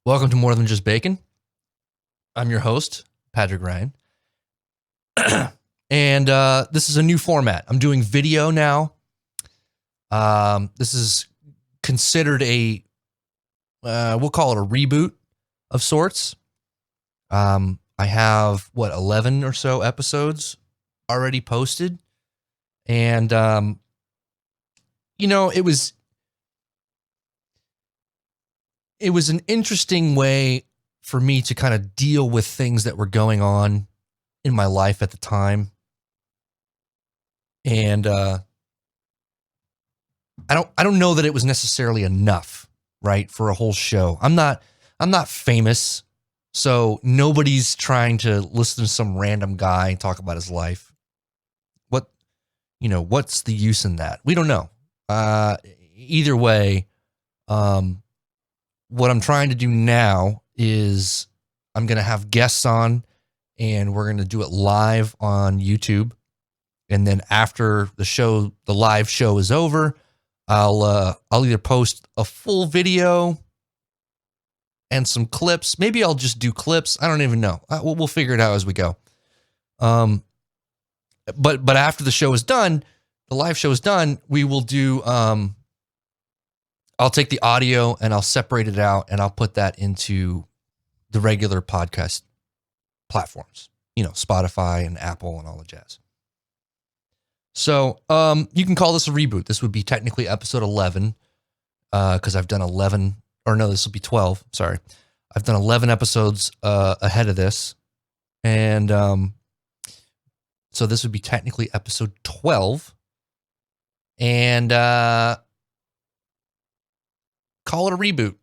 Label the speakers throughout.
Speaker 1: Welcome to More Than Just Bacon. I'm your host, Patrick Ryan. And this is a new format. I'm doing video now. This is considered we'll call it a reboot of sorts. I have, 11 or so episodes already posted. And, it was an interesting way for me to kind of deal with things that were going on in my life at the time. And I don't know that it was necessarily enough, right, for a whole show. I'm not famous, so nobody's trying to listen to some random guy talk about his life. What's the use in that? We don't know. Either way, what I'm trying to do now is I'm going to have guests on and we're going to do it live on YouTube. And then after the live show is over, I'll either post a full video and some clips. Maybe I'll just do clips. I don't even know. We'll figure it out as we go. But after the show is done, the live show is done, we will do, I'll take the audio and I'll separate it out and I'll put that into the regular podcast platforms, Spotify and Apple and all the jazz. So, you can call this a reboot. This would be technically episode 11, because I've done 11, or no, this will be 12. Sorry. I've done 11 episodes, ahead of this. And, so this would be technically episode 12. And, call it a reboot.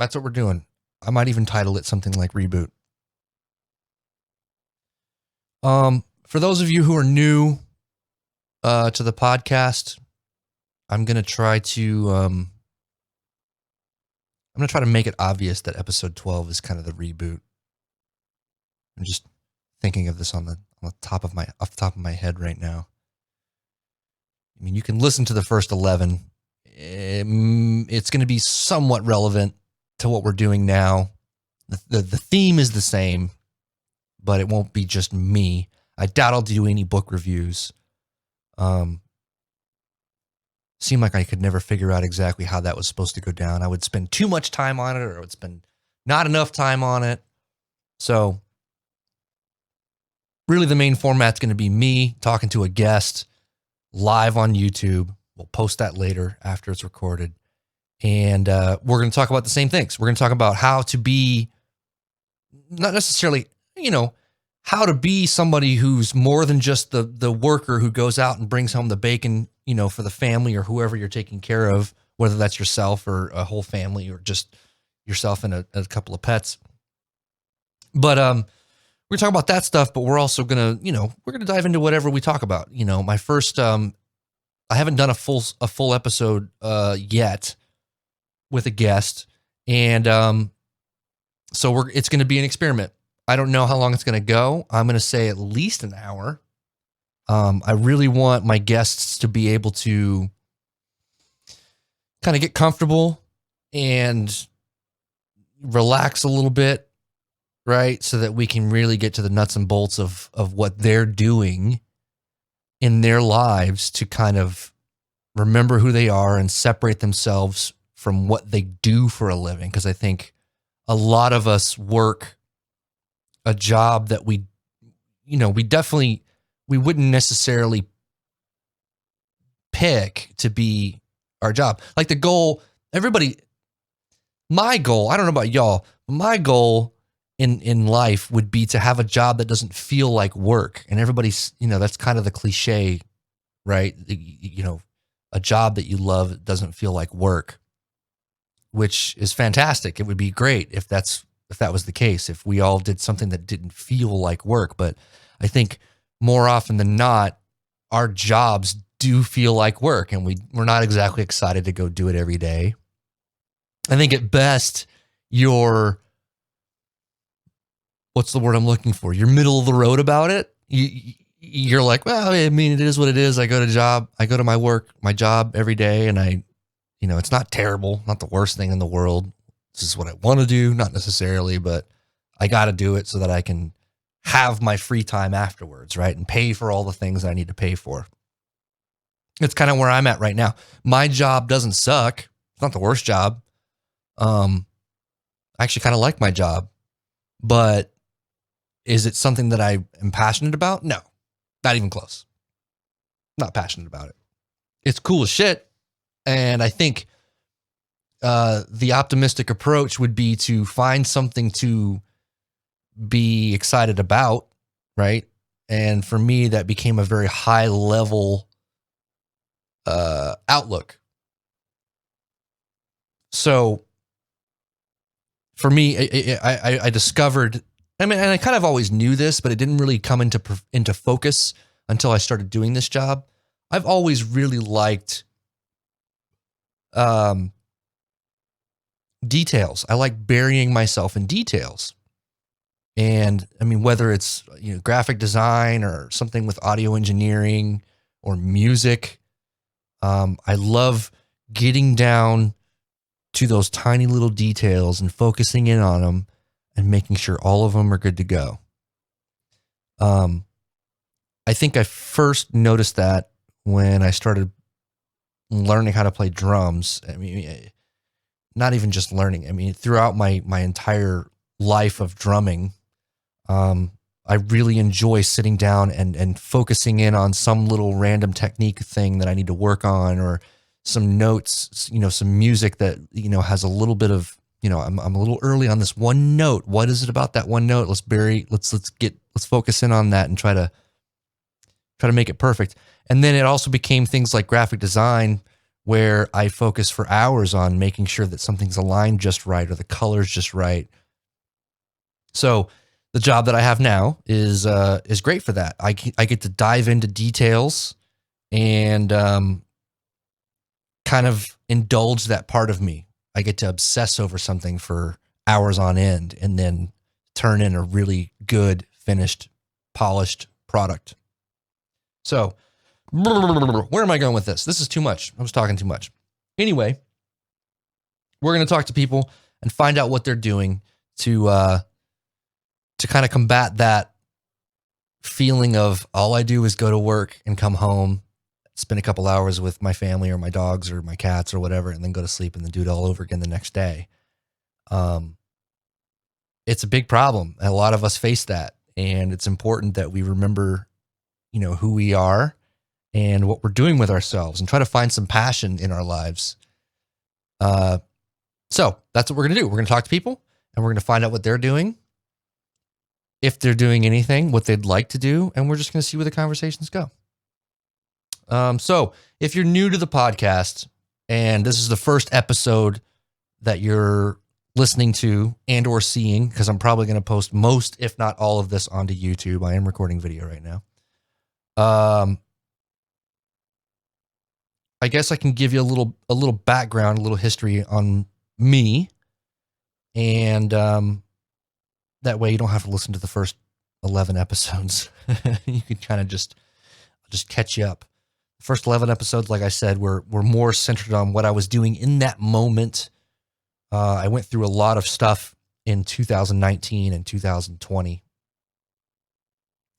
Speaker 1: That's what we're doing. I might even title it something like Reboot. For those of you who are new to the podcast, I'm going to try to make it obvious that episode 12 is kind of the reboot. I'm just thinking of this off the top of my head right now. I mean, you can listen to the first 11. It's going to be somewhat relevant to what we're doing now. The theme is the same, but it won't be just me. I doubt I'll do any book reviews. Seemed like I could never figure out exactly how that was supposed to go down. I would spend too much time on it, or I would spend not enough time on it. So really the main format's going to be me talking to a guest live on YouTube. We'll post that later after it's recorded. And we're going to talk about the same things. We're going to talk about how to be, not necessarily, how to be somebody who's more than just the worker who goes out and brings home the bacon, for the family or whoever you're taking care of, whether that's yourself or a whole family or just yourself and a couple of pets. But we're talking about that stuff, but we're also going to, we're going to dive into whatever we talk about. My first, I haven't done a full episode yet with a guest, and so it's going to be an experiment. I don't know how long it's going to go. I'm going to say at least an hour. I really want my guests to be able to kind of get comfortable and relax a little bit, right? So that we can really get to the nuts and bolts of what they're doing in their lives to kind of remember who they are and separate themselves from what they do for a living. Because I think a lot of us work a job that we wouldn't necessarily pick to be our job. Like my goal, I don't know about y'all, my goal in life would be to have a job that doesn't feel like work. And everybody's, that's kind of the cliche, right? A job that you love doesn't feel like work, which is fantastic. It would be great if that was the case, if we all did something that didn't feel like work. But I think more often than not, our jobs do feel like work, and we're not exactly excited to go do it every day. I think at best, what's the word I'm looking for? You're middle of the road about it. You're like, well, I mean, it is what it is. I go to my job every day, and it's not terrible, not the worst thing in the world. This is what I want to do, not necessarily, but I got to do it so that I can have my free time afterwards, right? And pay for all the things that I need to pay for. It's kind of where I'm at right now. My job doesn't suck. It's not the worst job. I actually kind of like my job, but is it something that I am passionate about? No, not even close. Not passionate about it. It's cool as shit. And I think the optimistic approach would be to find something to be excited about, right? And for me, that became a very high level outlook. So for me, I discovered, I mean, and I kind of always knew this, but it didn't really come into focus until I started doing this job. I've always really liked details. I like burying myself in details. And I mean, whether it's, graphic design or something with audio engineering or music, I love getting down to those tiny little details and focusing in on them and making sure all of them are good to go. I think I first noticed that when I started learning how to play drums. I mean, not even just learning. I mean, throughout my entire life of drumming, I really enjoy sitting down and focusing in on some little random technique thing that I need to work on, or some notes, some music that, has a little bit of, I'm a little early on this one note. What is it about that one note? Let's focus in on that and try to make it perfect. And then it also became things like graphic design, where I focus for hours on making sure that something's aligned just right or the color's just right. So the job that I have now is great for that. I get to dive into details and kind of indulge that part of me. I get to obsess over something for hours on end and then turn in a really good, finished, polished product. So where am I going with this? This is too much. I was talking too much. Anyway, we're going to talk to people and find out what they're doing to kind of combat that feeling of all I do is go to work and come home, spend a couple hours with my family or my dogs or my cats or whatever, and then go to sleep and then do it all over again the next day. It's a big problem. A lot of us face that, and it's important that we remember, who we are and what we're doing with ourselves, and try to find some passion in our lives. So that's what we're going to do. We're going to talk to people and we're going to find out what they're doing, if they're doing anything, what they'd like to do, and we're just going to see where the conversations go. So if you're new to the podcast and this is the first episode that you're listening to and or seeing, because I'm probably going to post most, if not all of this onto YouTube. I am recording video right now. I guess I can give you a little background, a little history on me, and that way you don't have to listen to the first 11 episodes. You can kind of just catch you up. The first 11 episodes, like I said, were more centered on what I was doing in that moment. I went through a lot of stuff in 2019 and 2020.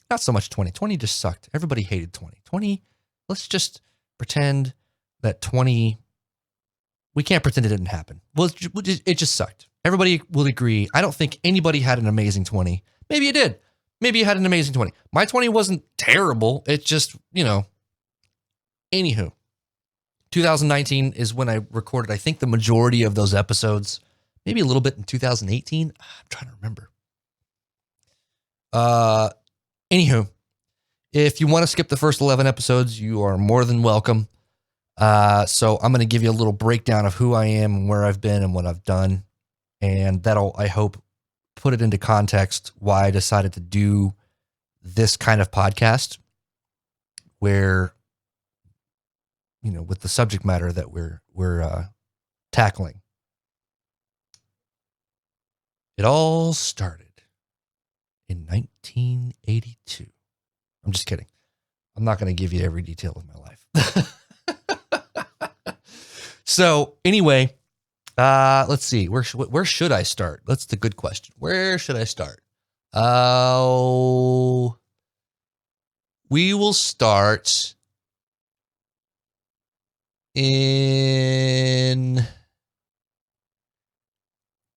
Speaker 1: Not so much 20. 20 just sucked. Everybody hated 20. 20, let's just pretend that 20, we can't pretend it didn't happen. Well, it just sucked. Everybody will agree. I don't think anybody had an amazing 20. Maybe you did. Maybe you had an amazing 20. My 20 wasn't terrible. It's just, anywho, 2019 is when I recorded, I think, the majority of those episodes. Maybe a little bit in 2018. I'm trying to remember. Anywho, if you want to skip the first 11 episodes, you are more than welcome. So I'm going to give you a little breakdown of who I am and where I've been and what I've done. And that'll, I hope, put it into context why I decided to do this kind of podcast where, with the subject matter that we're tackling. It all started in 1982. I'm just kidding. I'm not going to give you every detail of my life. So anyway, Let's see. Where should I start? That's the good question. Where should I start? We will start in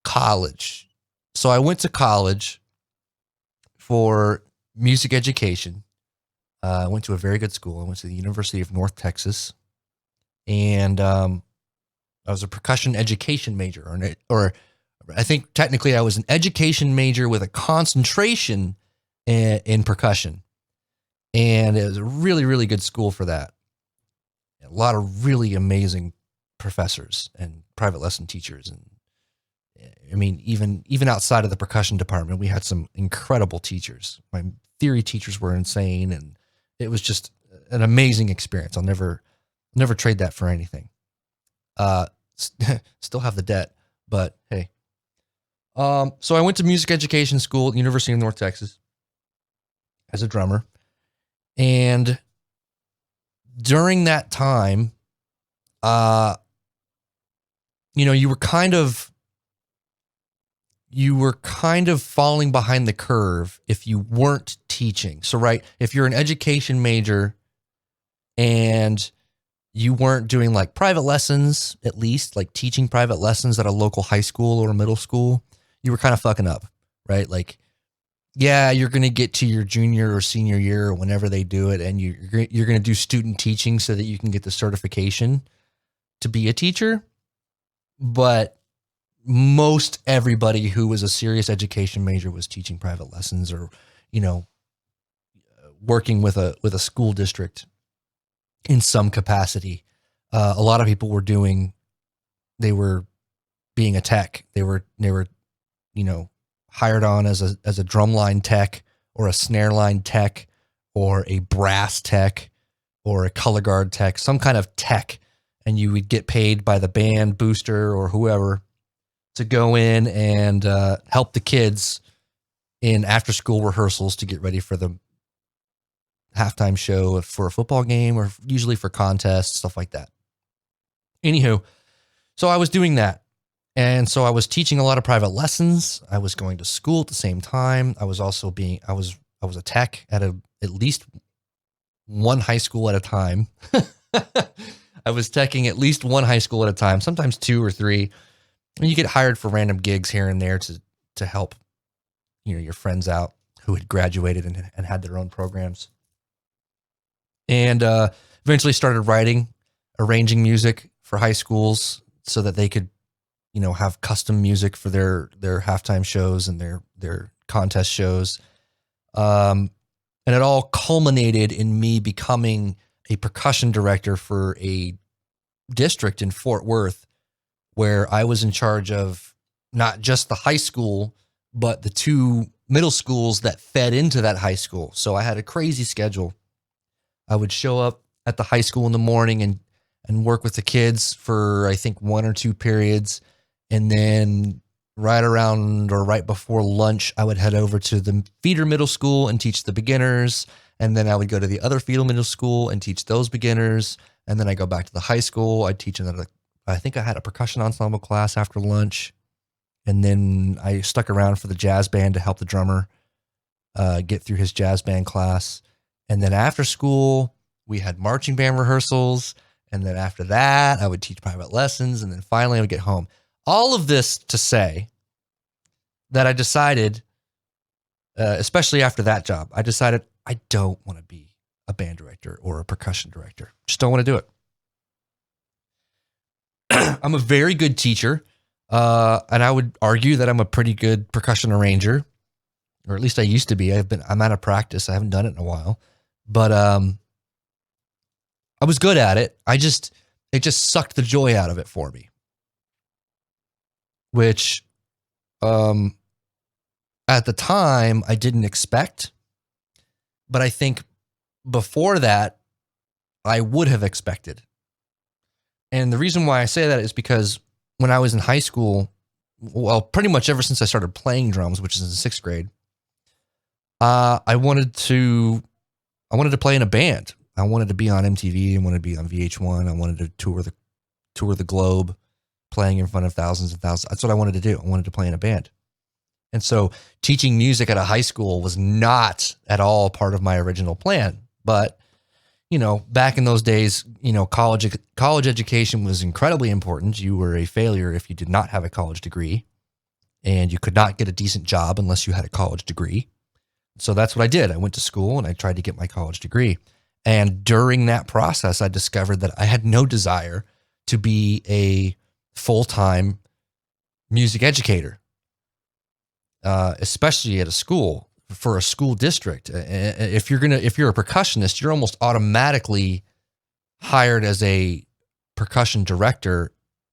Speaker 1: college. So I went to college for music education. I went to a very good school. I went to the University of North Texas, and I was a percussion education major, or I think technically I was an education major with a concentration in percussion. And it was a really, really good school for that. A lot of really amazing professors and private lesson teachers. And I mean, even outside of the percussion department, we had some incredible teachers. My theory teachers were insane, and it was just an amazing experience. I'll never trade that for anything. Still have the debt, but hey. So I went to music education school at the University of North Texas as a drummer. And during that time, you were kind of falling behind the curve if you weren't teaching. So, right, if you're an education major and you weren't doing like private lessons, at least like teaching private lessons at a local high school or middle school, you were kind of fucking up, right? Like, yeah, you're going to get to your junior or senior year or whenever they do it, and you're going to do student teaching so that you can get the certification to be a teacher. But most everybody who was a serious education major was teaching private lessons or, working with a school district in some capacity. A lot of people were being a tech. They were hired on as a drumline tech or a snare line tech or a brass tech or a color guard tech, some kind of tech. And you would get paid by the band booster or whoever to go in and help the kids in after school rehearsals to get ready for the halftime show for a football game or usually for contests, stuff like that. Anywho, so I was doing that. And so I was teaching a lot of private lessons. I was going to school at the same time. I was also I was a tech at least one high school at a time. I was teching at least one high school at a time, sometimes two or three. And you get hired for random gigs here and there to help, your friends out who had graduated and had their own programs. And eventually started arranging music for high schools so that they could have custom music for their halftime shows and their contest shows. And it all culminated in me becoming a percussion director for a district in Fort Worth, where I was in charge of not just the high school, but the two middle schools that fed into that high school. So I had a crazy schedule. I would show up at the high school in the morning and work with the kids for, I think, 1 or 2 periods. And then right around or right before lunch, I would head over to the feeder middle school and teach the beginners. And then I would go to the other feeder middle school and teach those beginners. And then I go back to the high school. I'd teach I think I had a percussion ensemble class after lunch. And then I stuck around for the jazz band to help the drummer get through his jazz band class. And then after school, we had marching band rehearsals. And then after that, I would teach private lessons. And then finally I would get home. All of this to say that I decided, especially after that job, I decided I don't want to be a band director or a percussion director. Just don't want to do it. I'm a very good teacher, and I would argue that I'm a pretty good percussion arranger, or at least I used to be. I'm out of practice. I haven't done it in a while, but I was good at it. It just sucked the joy out of it for me. Which, at the time I didn't expect, but I think before that I would have expected. And the reason why I say that is because when I was in high school, well, pretty much ever since I started playing drums, which is in 6th grade, I wanted to play in a band. I wanted to be on MTV. I wanted to be on VH1. I wanted to tour the globe. playing in front of thousands and thousands. That's what I wanted to do. I wanted to play in a band. And so teaching music at a high school was not at all part of my original plan. But, back in those days, college education was incredibly important. You were a failure if you did not have a college degree, and you could not get a decent job unless you had a college degree. So that's what I did. I went to school and I tried to get my college degree. And during that process, I discovered that I had no desire to be a full-time music educator, especially at a school, for a school district. If you're a percussionist, you're almost automatically hired as a percussion director,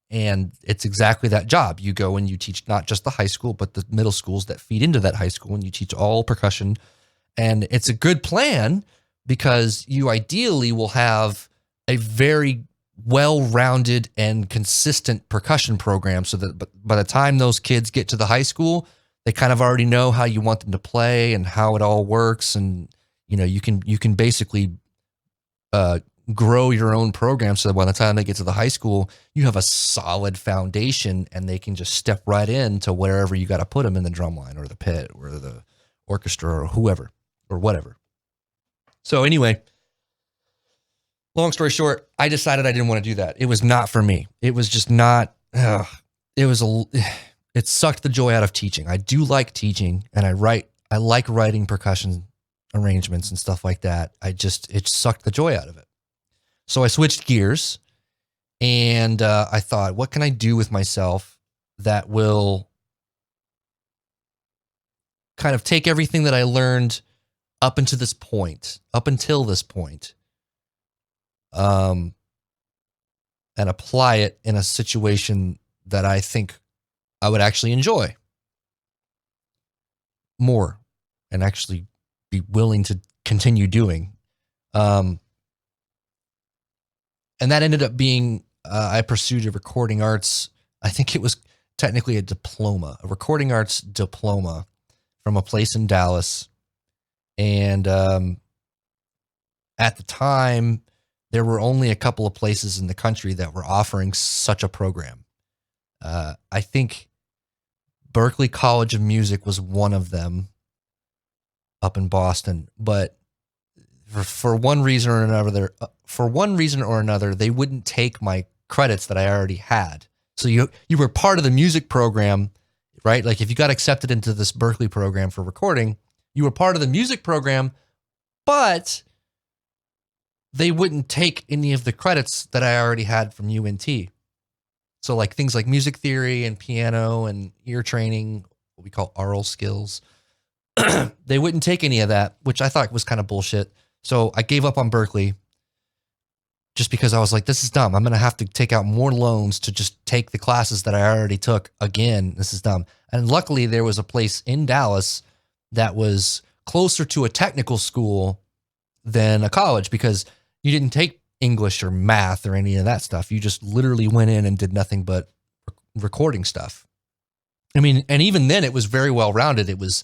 Speaker 1: and it's exactly that job. You go and you teach not just the high school, but the middle schools that feed into that high school, and you teach all percussion. And it's a good plan because you ideally will have a very well-rounded and consistent percussion program, so that by the time those kids get to the high school, they kind of already know how you want them to play and how it all works. And, you can basically grow your own program so that by the time they get to the high school, you have a solid foundation and they can just step right into wherever you got to put them in the drum line or the pit or the orchestra or whoever or whatever. So anyway, long story short, I decided I didn't want to do that. It was not for me. It was just not, it sucked the joy out of teaching. I do like teaching, and I like writing percussion arrangements and stuff like that. It sucked the joy out of it. So I switched gears, and I thought, what can I do with myself that will kind of take everything that I learned up until this point, and apply it in a situation that I think I would actually enjoy more and actually be willing to continue doing. And that ended up being, I pursued a recording arts. I think it was technically a recording arts diploma from a place in Dallas. And at the time, there were only a couple of places in the country that were offering such a program. I think Berklee College of Music was one of them up in Boston, but for one reason or another, they wouldn't take my credits that I already had. So you were part of the music program, right? Like if you got accepted into this Berklee program for recording, you were part of the music program, but they wouldn't take any of the credits that I already had from UNT. So like things like music theory and piano and ear training, what we call aural skills, they wouldn't take any of that, which I thought was kind of bullshit. So I gave up on Berklee just because I was like, this is dumb. I'm going to have to take out more loans to just take the classes that I already took again. This is dumb. And luckily there was a place in Dallas that was closer to a technical school than a college, because you didn't take English or math or any of that stuff. You just literally went in and did nothing but recording stuff. I mean, and even then it was very well rounded. It was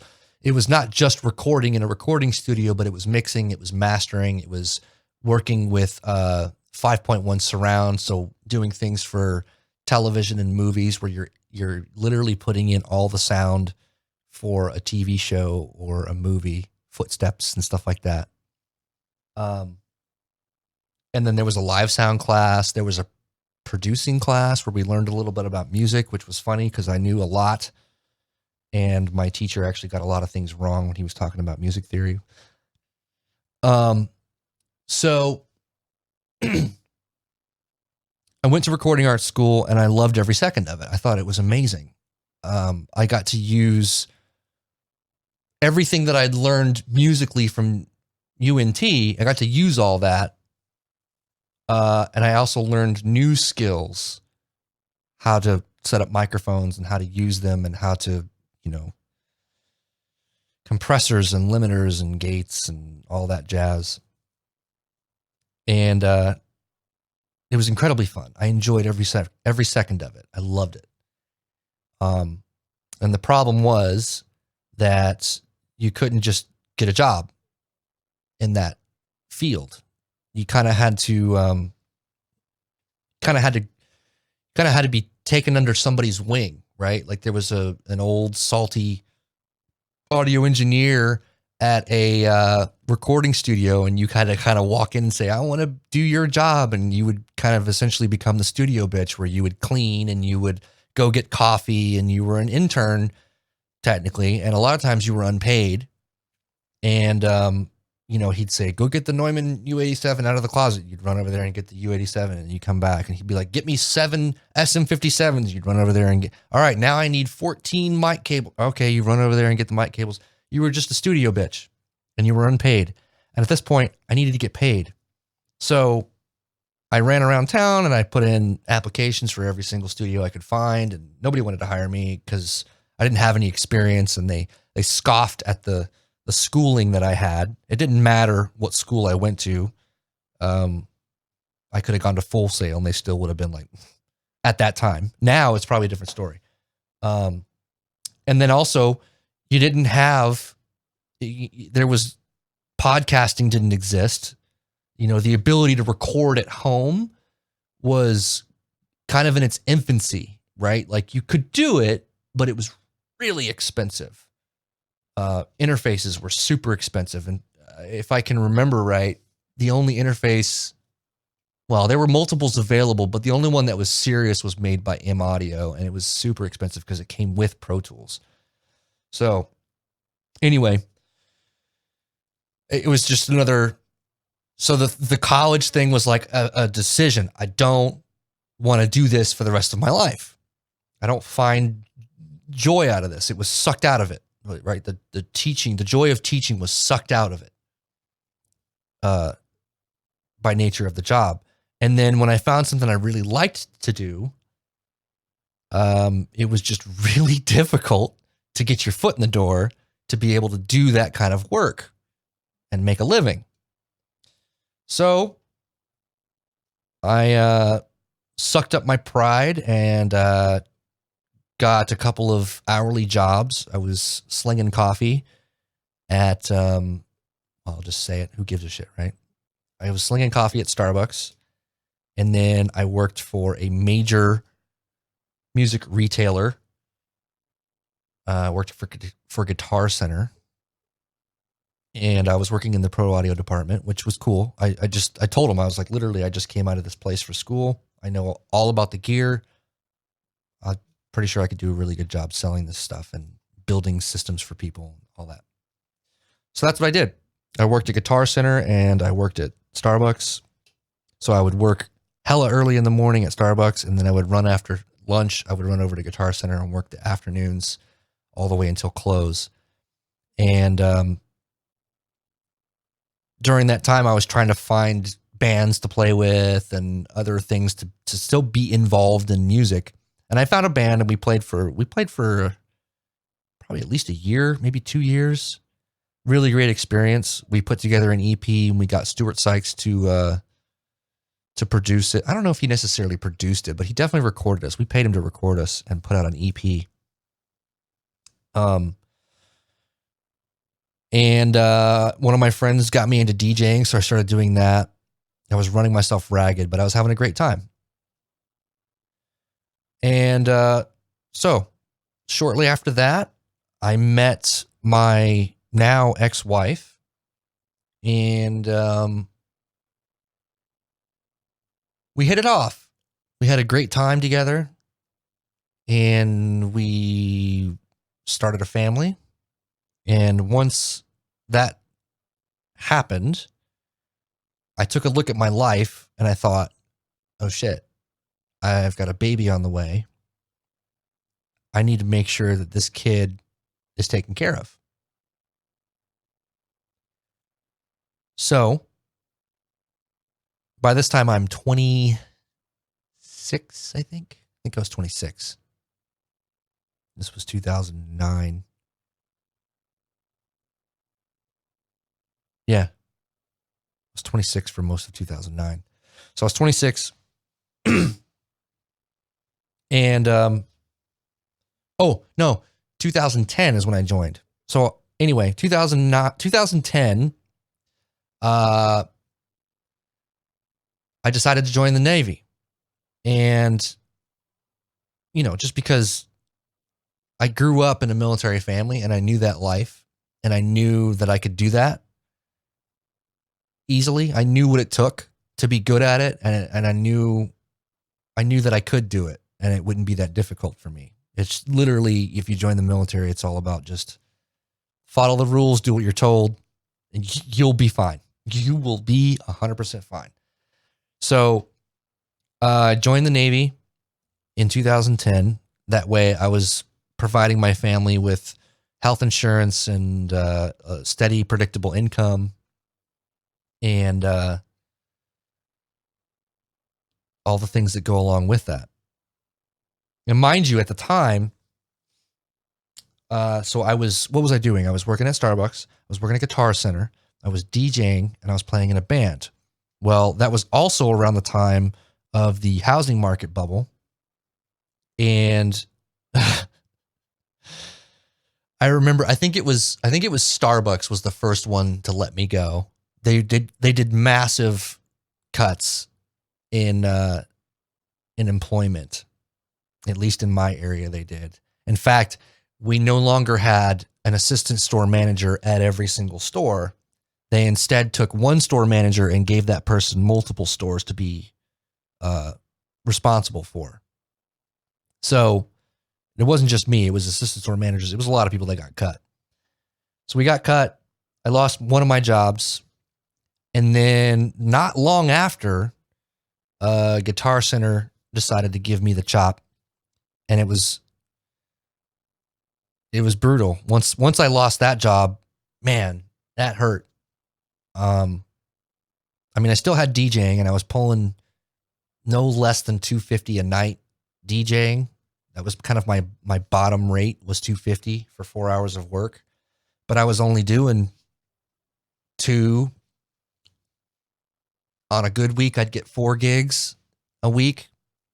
Speaker 1: not just recording in a recording studio, but it was mixing, it was mastering, it was working with 5.1 surround. So doing things for television and movies where you're literally putting in all the sound for a TV show or a movie, footsteps and stuff like that. And then there was a live sound class. There was a producing class where we learned a little bit about music, which was funny because I knew a lot. And my teacher actually got a lot of things wrong when he was talking about music theory. So I went to recording arts school and I loved every second of it. I thought it was amazing. I got to use everything that I'd learned musically from UNT. I got to use all that. And I also learned new skills, how to set up microphones and how to use them and how to, compressors and limiters and gates and all that jazz. And it was incredibly fun. I enjoyed every second of it. I loved it. And the problem was that you couldn't just get a job in that field. You kind of had to be taken under somebody's wing, right? Like there was an old salty audio engineer at a recording studio, and you kind of walk in and say, I want to do your job. And you would kind of essentially become the studio bitch, where you would clean and you would go get coffee, and you were an intern technically. And a lot of times you were unpaid. And, he'd say, go get the Neumann U87 out of the closet. You'd run over there and get the U87, and you come back and he'd be like, get me 7 SM57s. You'd run over there and get, all right, now I need 14 mic cables. Okay. You run over there and get the mic cables. You were just a studio bitch and you were unpaid. And at this point I needed to get paid. So I ran around town and I put in applications for every single studio I could find, and nobody wanted to hire me because I didn't have any experience, and they scoffed at the schooling that I had. It didn't matter what school I went to. I could have gone to Full Sail and they still would have been like, at that time. Now it's probably a different story. And then also you didn't have, there was, podcasting didn't exist. The ability to record at home was kind of in its infancy, right? Like you could do it, but it was really expensive. Interfaces were super expensive. And if I can remember right, the only interface, well, there were multiples available, but the only one that was serious was made by M Audio, and it was super expensive because it came with Pro Tools. So anyway, it was just another, so the college thing was like a decision. I don't want to do this for the rest of my life. I don't find joy out of this. It was sucked out of it. Right. The teaching, the joy of teaching was sucked out of it by nature of the job. And then when I found something I really liked to do, it was just really difficult to get your foot in the door to be able to do that kind of work and make a living. So I sucked up my pride and got a couple of hourly jobs. I was slinging coffee at, I'll just say it. Who gives a shit, right? I was slinging coffee at Starbucks. And then I worked for a major music retailer. Worked for Guitar Center. And I was working in the pro audio department, which was cool. I told him, I was like, literally, I just came out of this place for school. I know all about the gear. Pretty sure I could do a really good job selling this stuff and building systems for people, all that. So that's what I did. I worked at Guitar Center and I worked at Starbucks. So I would work hella early in the morning at Starbucks, and then I would run after lunch. I would run over to Guitar Center and work the afternoons all the way until close. And during that time, I was trying to find bands to play with and other things to still be involved in music. And I found a band, and we played for probably at least a year, maybe 2 years. Really great experience. We put together an EP, and we got Stuart Sykes to produce it. I don't know if he necessarily produced it, but he definitely recorded us. We paid him to record us and put out an EP. And one of my friends got me into DJing, so I started doing that. I was running myself ragged, but I was having a great time. And so shortly after that, I met my now ex-wife, and we hit it off. We had a great time together, and we started a family. And once that happened, I took a look at my life and I thought, oh shit, I've got a baby on the way. I need to make sure that this kid is taken care of. So by this time I'm 26, I think. I think I was 26. This was 2009. Yeah. I was 26 for most of 2009. So I was 26. And, 2010 is when I joined. So anyway, 2010, I decided to join the Navy. And just because I grew up in a military family and I knew that life and I knew that I could do that easily. I knew what it took to be good at it. And I knew that I could do it and it wouldn't be that difficult for me. It's literally, if you join the military, it's all about just follow the rules, do what you're told, and you'll be fine. You will be 100% fine. So I joined the Navy in 2010. That way I was providing my family with health insurance and a steady, predictable income and all the things that go along with that. And mind you, at the time, what was I doing? I was working at Starbucks. I was working at Guitar Center. I was DJing and I was playing in a band. Well, that was also around the time of the housing market bubble. And I remember, I think it was Starbucks was the first one to let me go. They did massive cuts in employment. At least in my area, they did. In fact, we no longer had an assistant store manager at every single store. They instead took one store manager and gave that person multiple stores to be responsible for. So it wasn't just me. It was assistant store managers. It was a lot of people that got cut. So we got cut. I lost one of my jobs. And then not long after, Guitar Center decided to give me the chop. And it was brutal. Once I lost that job, man, that hurt. I mean, I still had DJing and I was pulling no less than $250 a night DJing. That was kind of my bottom rate was $250 for 4 hours of work, but I was only doing 2. On a good week, I'd get 4 gigs a week.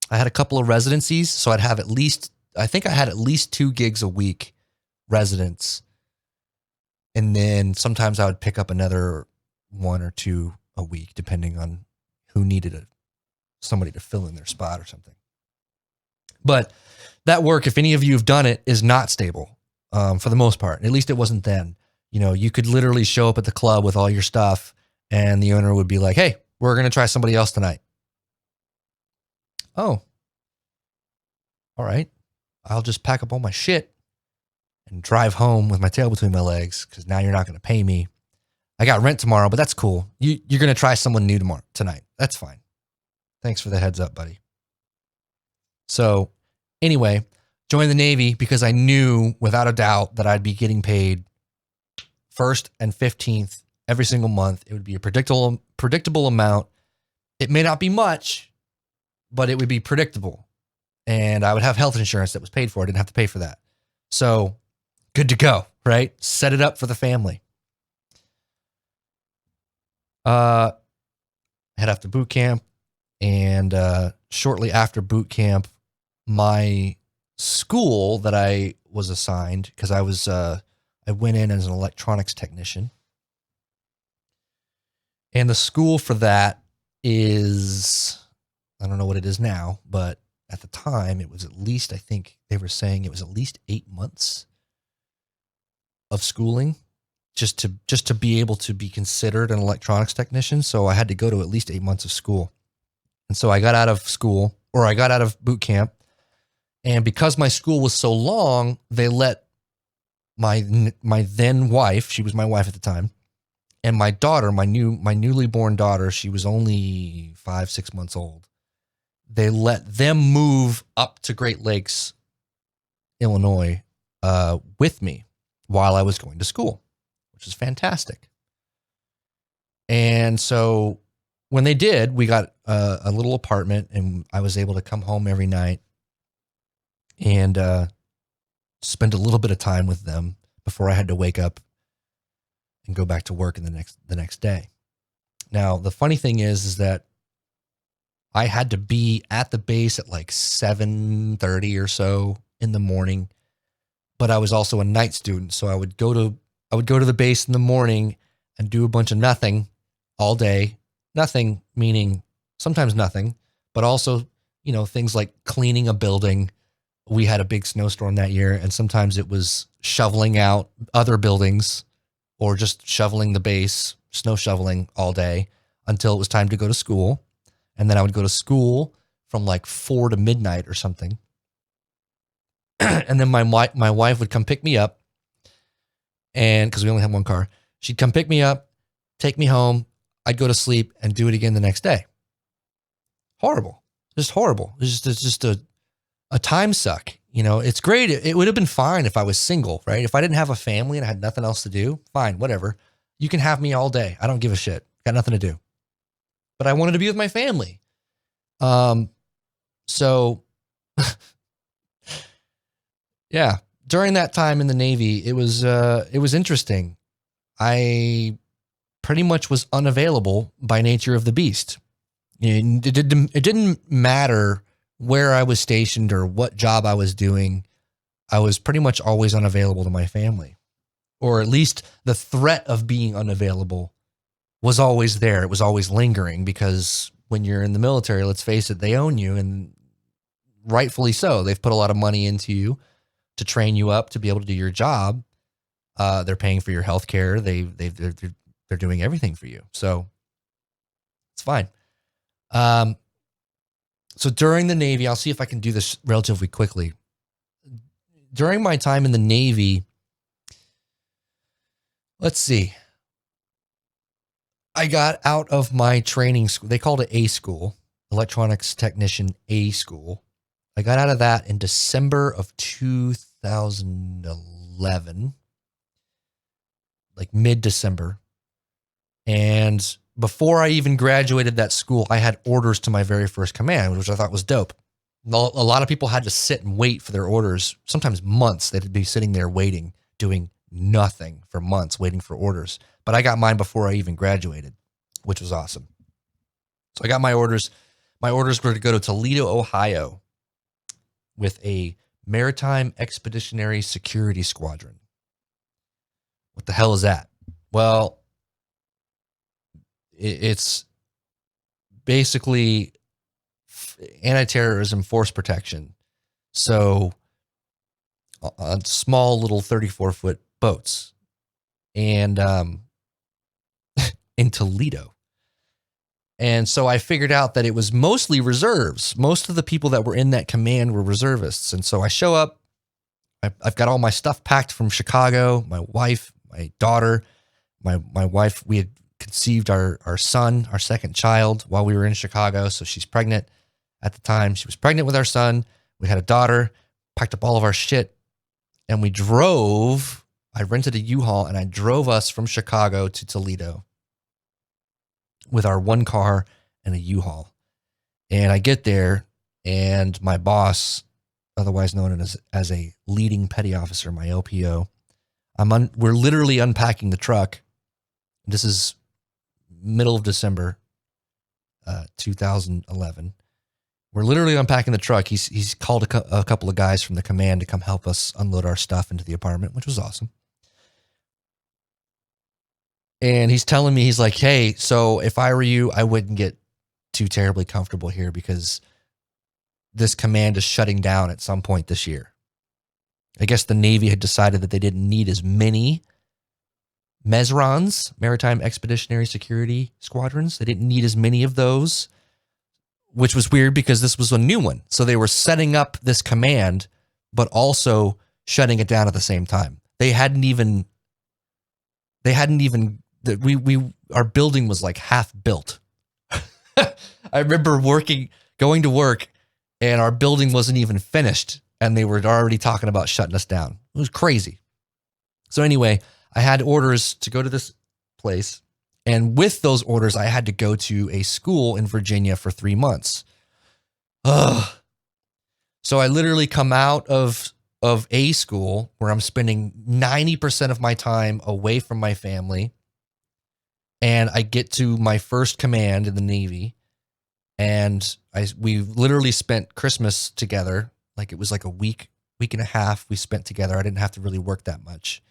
Speaker 1: I had a couple of residencies, so I had at least 2 gigs a week residents. And then sometimes I would pick up another 1 or 2 a week, depending on who needed somebody to fill in their spot or something. But that work, if any of you have done it, is not stable for the most part. At least it wasn't then. You could literally show up at the club with all your stuff and the owner would be like, hey, we're going to try somebody else tonight. Oh, all right. I'll just pack up all my shit and drive home with my tail between my legs because now you're not going to pay me. I got rent tomorrow, but that's cool. You're going to try someone new tonight. That's fine. Thanks for the heads up, buddy. So anyway, joined the Navy because I knew without a doubt that I'd be getting paid 1st and 15th every single month. It would be a predictable amount. It may not be much, but it would be predictable. And I would have health insurance that was paid for. I didn't have to pay for that. So good to go, right? Set it up for the family. Head off to boot camp. And shortly after boot camp, my school that I was assigned, because I went in as an electronics technician. And the school for that is, I don't know what it is now, but at the time it was at least, I think they were saying it was at least 8 months of schooling just to be able to be considered an electronics technician. So I had to go to at least 8 months of school. And so I got out of boot camp. And because my school was so long, they let my then wife, she was my wife at the time, and my daughter, my newly born daughter, she was only 5-6 months old. They let them move up to Great Lakes, Illinois, with me while I was going to school, which is fantastic. And so when they did, we got a little apartment and I was able to come home every night and spend a little bit of time with them before I had to wake up and go back to work in the next day. Now, the funny thing is that I had to be at the base at like 7:30 or so in the morning, but I was also a night student. So I would go to the base in the morning and do a bunch of nothing all day. Nothing meaning sometimes nothing, but also, things like cleaning a building, we had a big snowstorm that year, and sometimes it was shoveling out other buildings or just shoveling the base, snow shoveling all day until it was time to go to school. And then I would go to school from like 4 to midnight or something. And then my wife would come pick me up, and because we only had one car, she'd come pick me up, take me home. I'd go to sleep and do it again the next day. Horrible. Just horrible. It's just a time suck. You know, it's great. It would have been fine if I was single, right? If I didn't have a family and I had nothing else to do, fine, whatever. You can have me all day. I don't give a shit. Got nothing to do. But I wanted to be with my family. So yeah, during that time in the Navy, it was interesting. I pretty much was unavailable by nature of the beast. And it didn't matter where I was stationed or what job I was doing. I was pretty much always unavailable to my family, or at least the threat of being unavailable was always there. It was always lingering, because when you're in the military, let's face it, they own you, and rightfully so. They've put a lot of money into you to train you up to be able to do your job. They're paying for your health care. They're doing everything for you. So it's fine. So during the Navy, I'll see if I can do this relatively quickly. During my time in the Navy, let's see. I got out of my training school. They called it A school, Electronics Technician A school. I got out of that in December of 2011, like mid-December. And before I even graduated that school, I had orders to my very first command, which I thought was dope. A lot of people had to sit and wait for their orders, sometimes months. They'd be sitting there waiting, doing nothing for months, waiting for orders. But I got mine before I even graduated, which was awesome. So I got my orders. My orders were to go to Toledo, Ohio, with a Maritime Expeditionary Security Squadron. What the hell is that? Well, it's basically anti-terrorism force protection. So on small little 34-foot boats. And in Toledo. And so I figured out that it was mostly reserves. Most of the people that were in that command were reservists. And so I show up. I've got all my stuff packed from Chicago. My wife, my daughter, my wife, we had conceived our son, our second child, while we were in Chicago. So she's pregnant at the time. She was pregnant with our son. We had a daughter, packed up all of our shit, and we drove. I rented a U-Haul and I drove us from Chicago to Toledo with our one car and a U-Haul. And I get there, and my boss, otherwise known as a leading petty officer, my LPO, we're literally unpacking the truck. This is middle of December, 2011. We're literally unpacking the truck. He's called a couple of guys from the command to come help us unload our stuff into the apartment, which was awesome. And he's telling me, he's like, hey, so if I were you, I wouldn't get too terribly comfortable here, because this command is shutting down at some point this year. I guess the Navy had decided that they didn't need as many MESRONs, Maritime Expeditionary Security Squadrons. They didn't need as many of those, which was weird because this was a new one. So they were setting up this command, but also shutting it down at the same time. Our building was like half built. I remember going to work, and our building wasn't even finished, and they were already talking about shutting us down. It was crazy. So anyway, I had orders to go to this place, and with those orders, I had to go to a school in Virginia for 3 months. Ugh. So I literally come out of a school where I'm spending 90% of my time away from my family, and I get to my first command in the Navy, and we literally spent Christmas together. Like, it was like a week and a half we spent together. I didn't have to really work that much.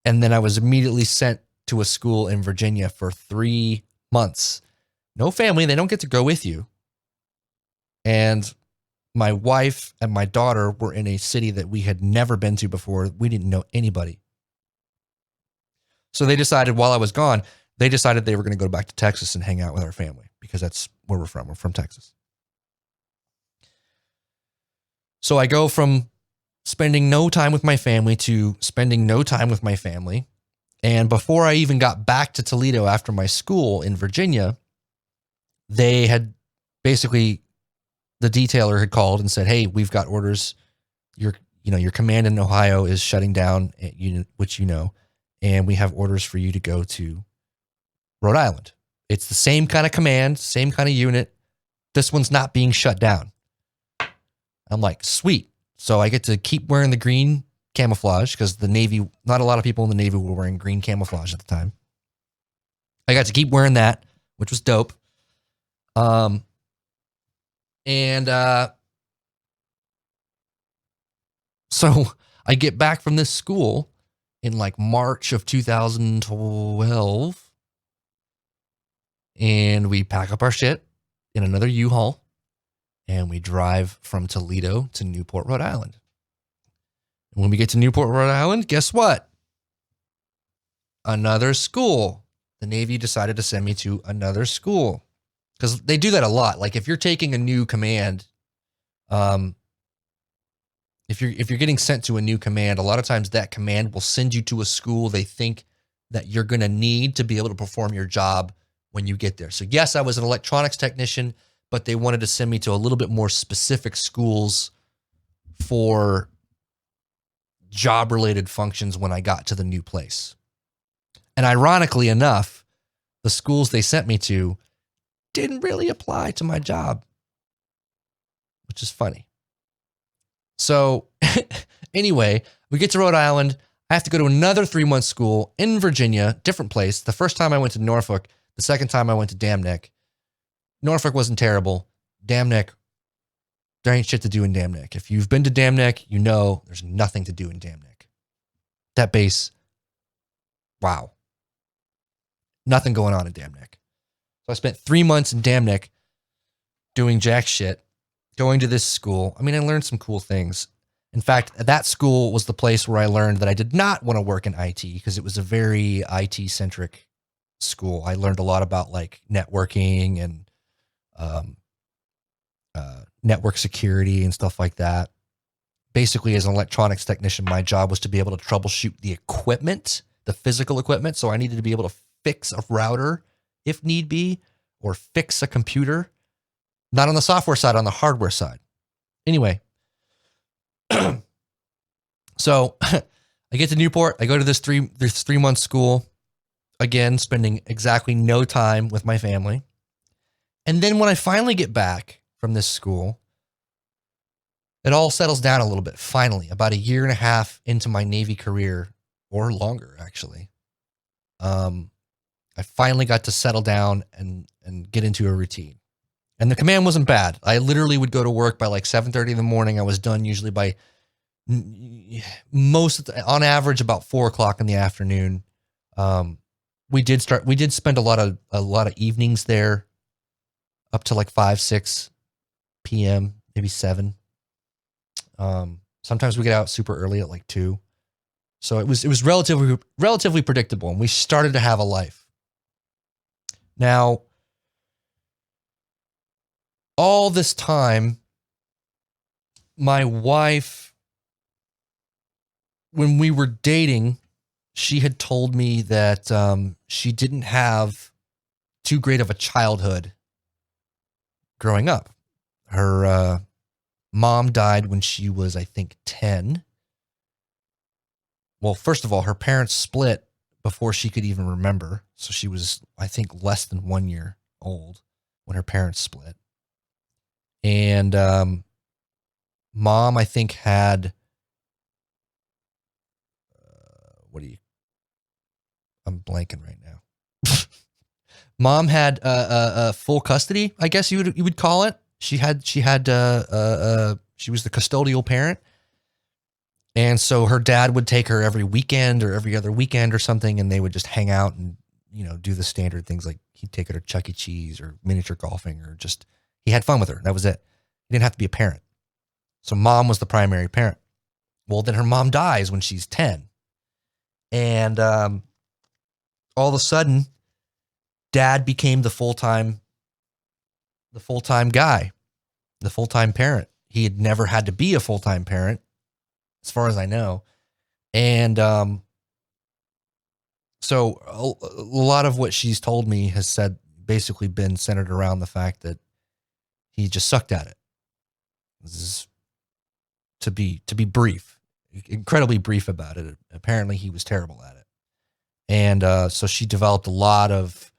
Speaker 1: And then I was immediately sent to a school in Virginia for 3 months. No family. They don't get to go with you. And my wife and my daughter were in a city that we had never been to before. We didn't know anybody. So they decided while I was gone, they decided they were going to go back to Texas and hang out with our family because that's where we're from. We're from Texas. So I go from spending no time with my family to spending no time with my family. And before I even got back to Toledo after my school in Virginia, they had basically, the detailer had called and said, hey, we've got orders. Your command in Ohio is shutting down, which you know, and we have orders for you to go to Rhode Island. It's the same kind of command, same kind of unit. This one's not being shut down. I'm like, sweet. So I get to keep wearing the green camouflage because the Navy, not a lot of people in the Navy were wearing green camouflage at the time. I got to keep wearing that, which was dope. So I get back from this school in like March of 2012, and we pack up our shit in another U-Haul, and we drive from Toledo to Newport, Rhode Island. And when we get to Newport, Rhode Island, guess what? Another school. The Navy decided to send me to another school because they do that a lot. Like if you're taking a new command, if you're getting sent to a new command, a lot of times that command will send you to a school they think that you're going to need to be able to perform your job when you get there. So yes, I was an electronics technician, but they wanted to send me to a little bit more specific schools for job-related functions when I got to the new place. And ironically enough, the schools they sent me to didn't really apply to my job, which is funny. So anyway, we get to Rhode Island. I have to go to another 3-month school in Virginia, different place. The first time I went to Norfolk, the second time I went to Dam Neck. Norfolk wasn't terrible. Dam Neck, there ain't shit to do in Dam Neck. If you've been to Dam Neck, you know there's nothing to do in Dam Neck. That base, wow. Nothing going on in Dam Neck. So I spent 3 months in Dam Neck doing jack shit, going to this school. I mean, I learned some cool things. In fact, that school was the place where I learned that I did not want to work in IT because it was a very IT-centric school. I learned a lot about like networking and network security and stuff like that. Basically, as an electronics technician, my job was to be able to troubleshoot the equipment, the physical equipment. So I needed to be able to fix a router if need be, or fix a computer. Not on the software side, on the hardware side. Anyway, so I get to Newport. I go to this 3-month school. Again, spending exactly no time with my family. And then when I finally get back from this school, it all settles down a little bit. Finally, about 1.5 years into my Navy career, or longer actually, I finally got to settle down and get into a routine. And the command wasn't bad. I literally would go to work by like 7:30 in the morning. I was done usually by on average about 4 o'clock in the afternoon. We did spend a lot of evenings there up to like 5, 6 p.m., maybe 7. Sometimes we get out super early at like 2. So it was relatively predictable, and we started to have a life. Now, all this time, my wife, when we were dating, she had told me that she didn't have too great of a childhood growing up. Her mom died when she was, I think, 10. Well, first of all, her parents split before she could even remember. So she was, I think, less than 1 year old when her parents split. And mom, I think, had, I'm blanking right now. Mom had full custody, I guess you would call it. She was the custodial parent. And so her dad would take her every weekend or every other weekend or something, and they would just hang out and, do the standard things like he'd take her to Chuck E. Cheese or miniature golfing, or just, he had fun with her. That was it. He didn't have to be a parent. So mom was the primary parent. Well, then her mom dies when she's 10. And all of a sudden, dad became the full-time guy, the full-time parent. He had never had to be a full-time parent, as far as I know. And so a lot of what she's told me has said basically been centered around the fact that he just sucked at it. This is to be brief, incredibly brief about it. Apparently he was terrible at it. And so she developed a lot of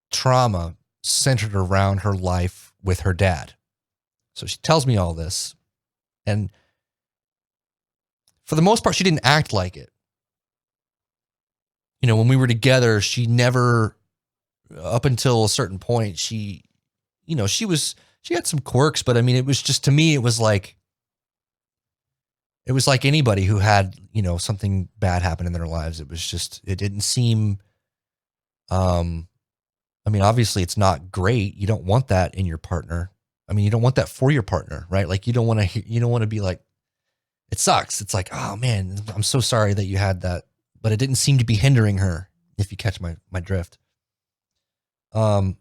Speaker 1: trauma centered around her life with her dad. So she tells me all this. And for the most part, she didn't act like it. You know, when we were together, she never, up until a certain point, she had some quirks, but I mean, it was just, to me, it was like anybody who had, something bad happen in their lives. It was just, it didn't seem, I mean, obviously it's not great. You don't want that in your partner. I mean, you don't want that for your partner, right? Like you don't want to be like, it sucks. It's like, oh man, I'm so sorry that you had that, but it didn't seem to be hindering her, if you catch my drift. For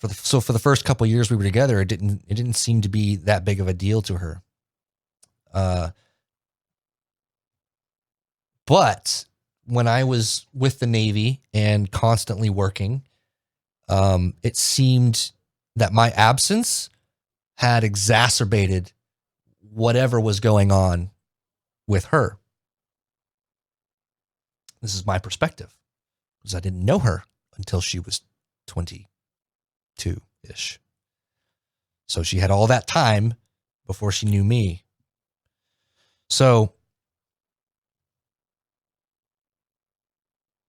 Speaker 1: the first couple of years we were together, it didn't seem to be that big of a deal to her. But when I was with the Navy and constantly working, it seemed that my absence had exacerbated whatever was going on with her. This is my perspective, because I didn't know her until she was 22-ish. So she had all that time before she knew me. So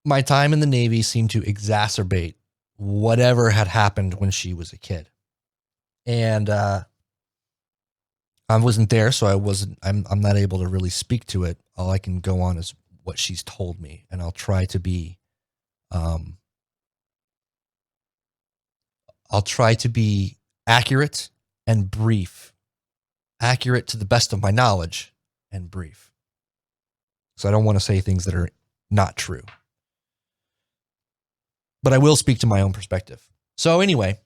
Speaker 1: my time in the Navy seemed to exacerbate whatever had happened when she was a kid. And I wasn't there, so I'm not able to really speak to it. All I can go on is what she's told me, and I'll try to be accurate and brief. Accurate to the best of my knowledge and brief. So I don't want to say things that are not true. But I will speak to my own perspective. So anyway,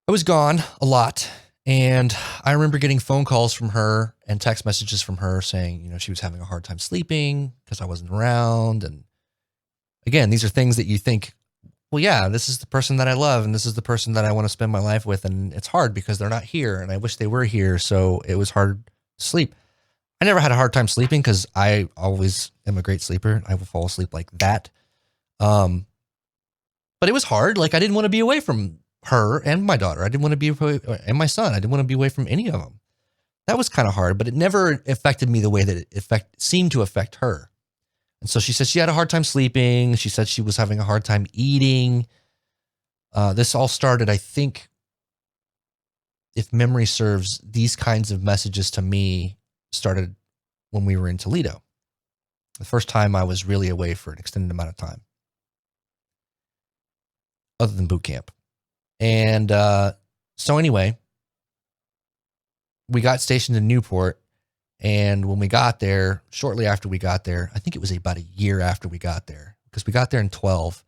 Speaker 1: I was gone a lot, and I remember getting phone calls from her and text messages from her saying, she was having a hard time sleeping because I wasn't around. And again, these are things that you think, well, yeah, this is the person that I love, and this is the person that I want to spend my life with, and it's hard because they're not here, and I wish they were here, so it was hard to sleep. I never had a hard time sleeping because I always am a great sleeper. I will fall asleep like that. But it was hard. Like I didn't want to be away from her and my daughter. I didn't want to be away, and my son. I didn't want to be away from any of them. That was kind of hard, but it never affected me the way that it seemed to affect her. And so she said she had a hard time sleeping. She said she was having a hard time eating. This all started, I think, if memory serves, these kinds of messages to me started when we were in Toledo. The first time I was really away for an extended amount of time, other than boot camp. And so anyway, we got stationed in Newport. And when we got there, shortly after we got there, I think it was about a year after we got there, because we got there in 12.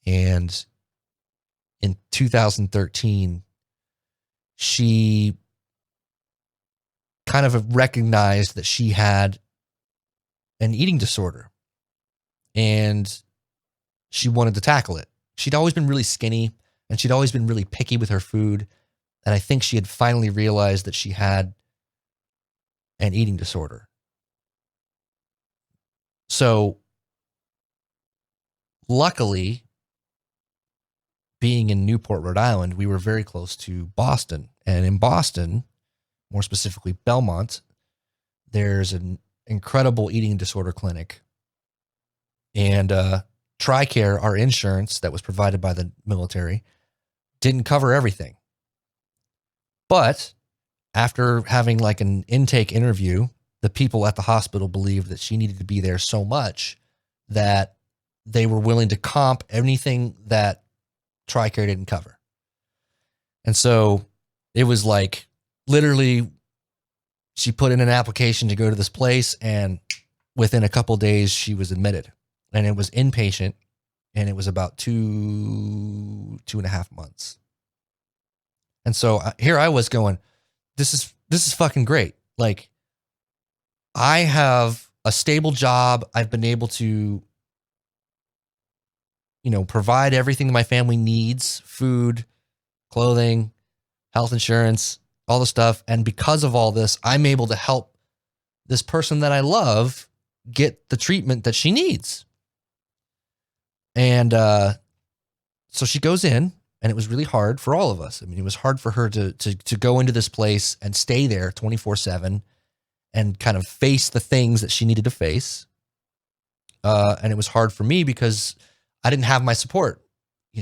Speaker 1: And in 2013, she kind of recognized that she had an eating disorder, and she wanted to tackle it. She'd always been really skinny, and she'd always been really picky with her food. And I think she had finally realized that she had an eating disorder. So luckily, being in Newport, Rhode Island, we were very close to Boston. And in Boston, more specifically Belmont, there's an incredible eating disorder clinic. And TRICARE, our insurance that was provided by the military, didn't cover everything. But after having like an intake interview, the people at the hospital believed that she needed to be there so much that they were willing to comp anything that TRICARE didn't cover. And so it was like literally she put in an application to go to this place, and within a couple of days she was admitted, and it was inpatient, and it was about 2.5 months. And so here I was going, this is fucking great. Like, I have a stable job. I've been able to, provide everything my family needs: food, clothing, health insurance, all the stuff. And because of all this, I'm able to help this person that I love get the treatment that she needs. And so she goes in, and it was really hard for all of us. I mean, it was hard for her to go into this place and stay there 24/7 and kind of face the things that she needed to face. And it was hard for me because I didn't have my support.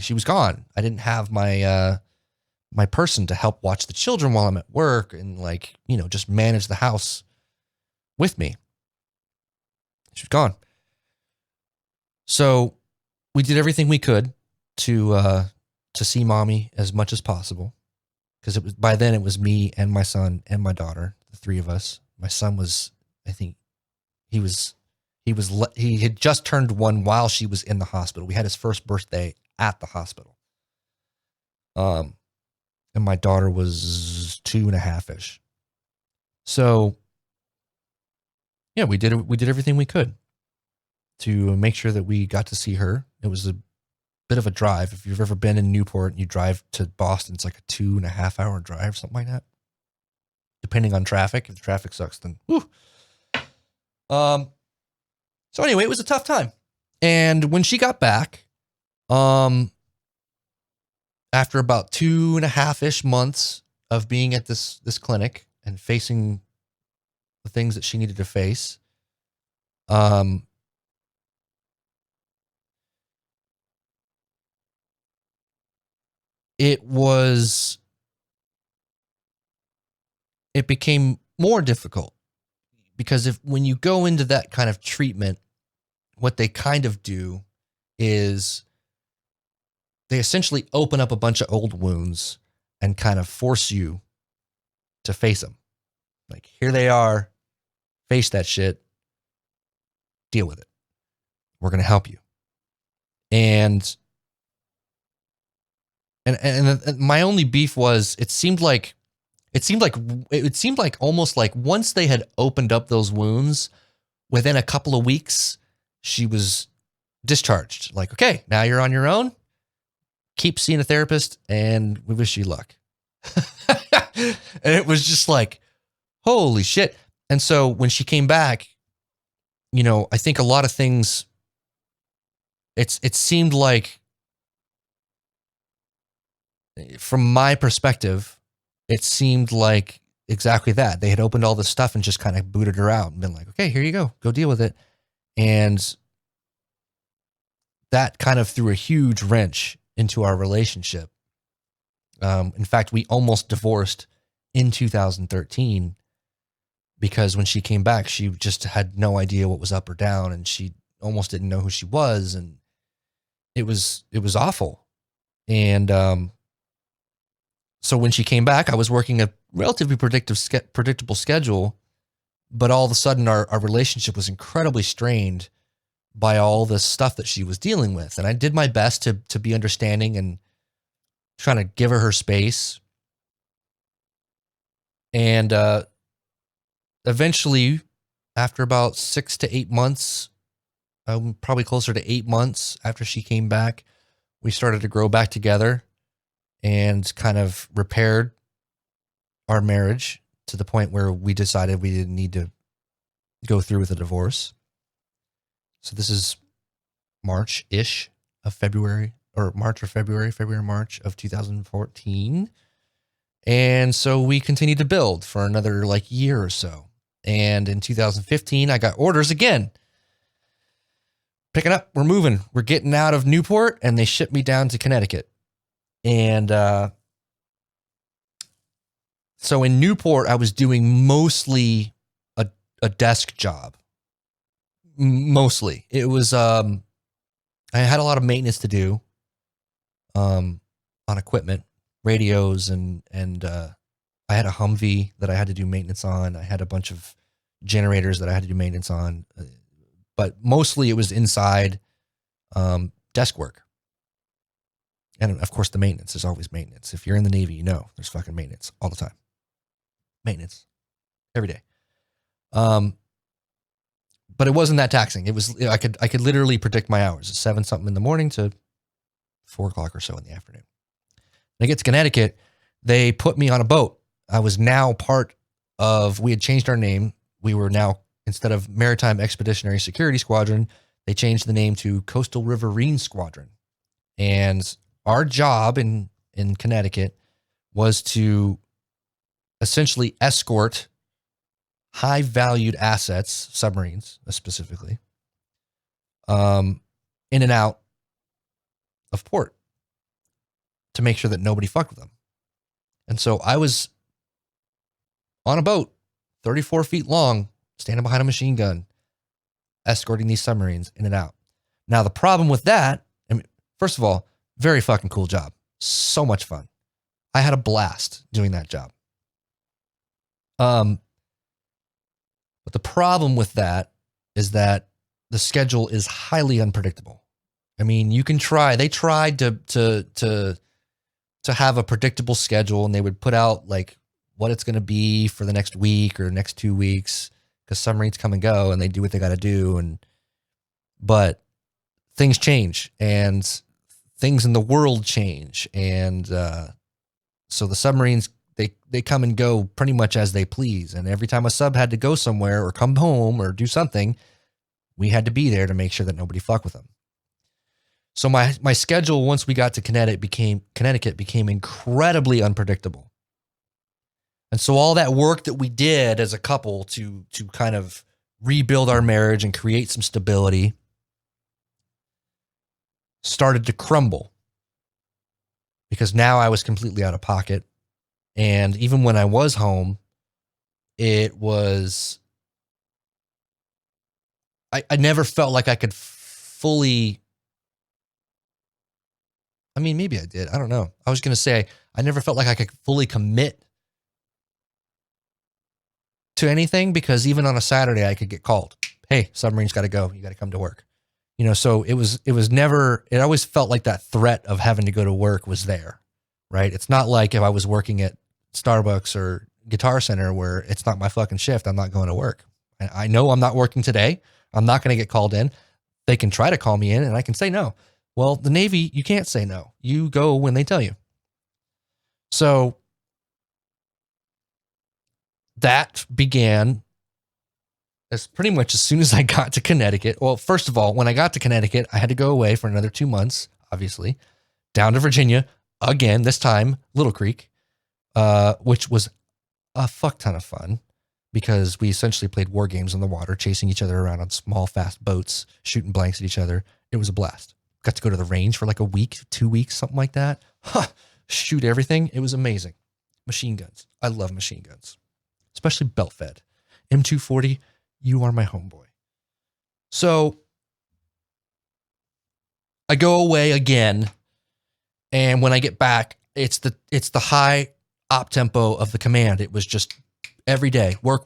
Speaker 1: She was gone. I didn't have my person to help watch the children while I'm at work and just manage the house with me. She was gone. So we did everything we could to see mommy as much as possible, because by then it was me and my son and my daughter, the three of us. My son was, I think, he had just turned 1 while she was in the hospital. We had his first birthday at the hospital. And my daughter was 2.5-ish. So yeah, we did everything we could to make sure that we got to see her. It was a bit of a drive. If you've ever been in Newport and you drive to Boston, it's like a 2.5-hour drive, something like that, depending on traffic. If the traffic sucks, then whew. So anyway, it was a tough time. And when she got back, after about 2.5-ish months of being at this clinic and facing the things that she needed to face, it became more difficult, because when you go into that kind of treatment, what they kind of do is they essentially open up a bunch of old wounds and kind of force you to face them. Like, here they are, face that shit, deal with it. We're going to help you. And my only beef was, it seemed like almost like once they had opened up those wounds, within a couple of weeks, she was discharged. Like, okay, now you're on your own. Keep seeing a therapist, and we wish you luck. And it was just like, holy shit. And so when she came back, I think a lot of things, it seemed like, from my perspective, it seemed like exactly that. They had opened all this stuff and just kind of booted her out and been like, okay, here you go deal with it. And that kind of threw a huge wrench into our relationship. In fact, we almost divorced in 2013, because when she came back, she just had no idea what was up or down, and she almost didn't know who she was. And it was awful. And, so when she came back, I was working a relatively predictable schedule, but all of a sudden our relationship was incredibly strained by all this stuff that she was dealing with. And I did my best to be understanding and trying to give her space. And eventually, after about 6 to 8 months, probably closer to 8 months after she came back, we started to grow back together and kind of repaired our marriage to the point where we decided we didn't need to go through with a divorce. So this is March of 2014. And so we continued to build for another year or so. And in 2015, I got orders again. Picking up, we're moving. We're getting out of Newport, and they shipped me down to Connecticut. And so in Newport, I was doing mostly a desk job. Mostly. It was, I had a lot of maintenance to do. on equipment, radios, and I had a Humvee that I had to do maintenance on. I had a bunch of generators that I had to do maintenance on, but mostly it was inside desk work. And of course, the maintenance is always maintenance. If you're in the Navy, you know there's fucking maintenance all the time. Maintenance every day. But it wasn't that taxing. It was, I could literally predict my hours, 7 something in the morning to 4 o'clock or so in the afternoon. When I get to Connecticut, they put me on a boat. I was now part of, we had changed our name. We were now, instead of Maritime Expeditionary Security Squadron, they changed the name to Coastal Riverine Squadron. And our job in Connecticut was to essentially escort high valued assets, submarines specifically, in and out of port to make sure that nobody fucked with them. And so I was on a boat, 34 feet long, standing behind a machine gun, escorting these submarines in and out. Now, the problem with that, I mean, first of all, very fucking cool job. So much fun. I had a blast doing that job. But the problem with that is that the schedule is highly unpredictable. I mean, you can try. They tried to have a predictable schedule, and they would put out like what it's going to be for the next week or next 2 weeks, because submarines come and go, and they do what they got to do. But things change, and things in the world change, and so the submarines, they come and go pretty much as they please. And every time a sub had to go somewhere or come home or do something, we had to be there to make sure that nobody fucked with them. So my schedule, once we got to Connecticut became incredibly unpredictable. And so all that work that we did as a couple to kind of rebuild our marriage and create some stability started to crumble, because now I was completely out of pocket. And even when I was home, it was, I never felt like I could fully, I mean, maybe I did. I don't know. I was going to say, I never felt like I could fully commit to anything, because even on a Saturday, I could get called. Hey, submarine's got to go. You got to come to work. You know, so it was never, it always felt like that threat of having to go to work was there, right? It's not like if I was working at Starbucks or Guitar Center where it's not my fucking shift, I'm not going to work. I know I'm not working today. I'm not going to get called in. They can try to call me in and I can say no. Well, the Navy, you can't say no. You go when they tell you. So that began as pretty much as soon as I got to Connecticut. Well, first of all, when I got to Connecticut, I had to go away for another 2 months, obviously, down to Virginia again, this time Little Creek, which was a fuck ton of fun, because we essentially played war games on the water, chasing each other around on small, fast boats, shooting blanks at each other. It was a blast. Got to go to the range for like a week, 2 weeks, something like that. Shoot everything. It was amazing. Machine guns. I love machine guns, especially belt fed. M240, you are my homeboy. So I go away again, and when I get back, it's the high op tempo of the command. It was just every day, work.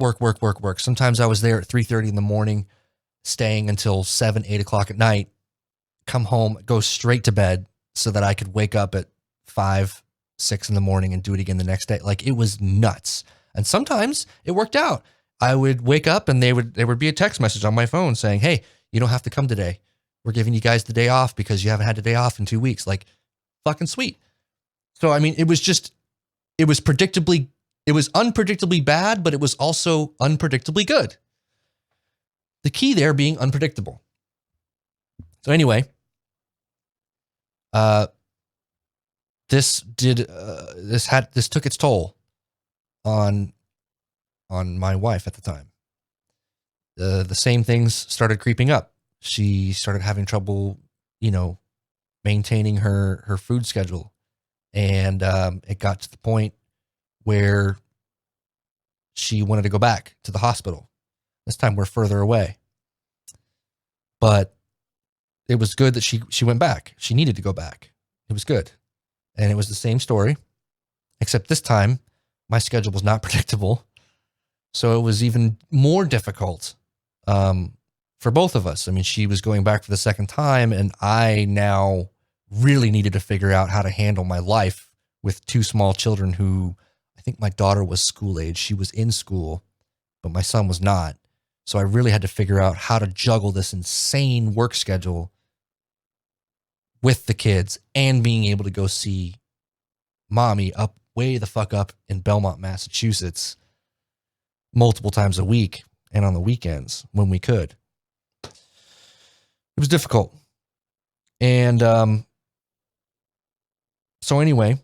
Speaker 1: Sometimes I was there at 3:30 in the morning, staying until 7, 8 o'clock at night, come home, go straight to bed so that I could wake up at 5, 6 in the morning and do it again the next day. Like, it was nuts. And sometimes it worked out. I would wake up and there would be a text message on my phone saying, hey, you don't have to come today. We're giving you guys the day off because you haven't had a day off in 2 weeks. Like, fucking sweet. So, I mean, it was unpredictably bad, but it was also unpredictably good. The key there being unpredictable. So anyway, this took its toll on my wife at the time. The same things started creeping up. She started having trouble, maintaining her food schedule. And it got to the point where she wanted to go back to the hospital. This time we're further away. But it was good that she went back. She needed to go back. It was good. And it was the same story, except this time my schedule was not predictable. So it was even more difficult for both of us. I mean, she was going back for the second time, and I now really needed to figure out how to handle my life with two small children who, I think my daughter was school age. She was in school, but my son was not. So I really had to figure out how to juggle this insane work schedule with the kids and being able to go see mommy up way the fuck up in Belmont, Massachusetts, multiple times a week and on the weekends when we could. It was difficult. And so anyway,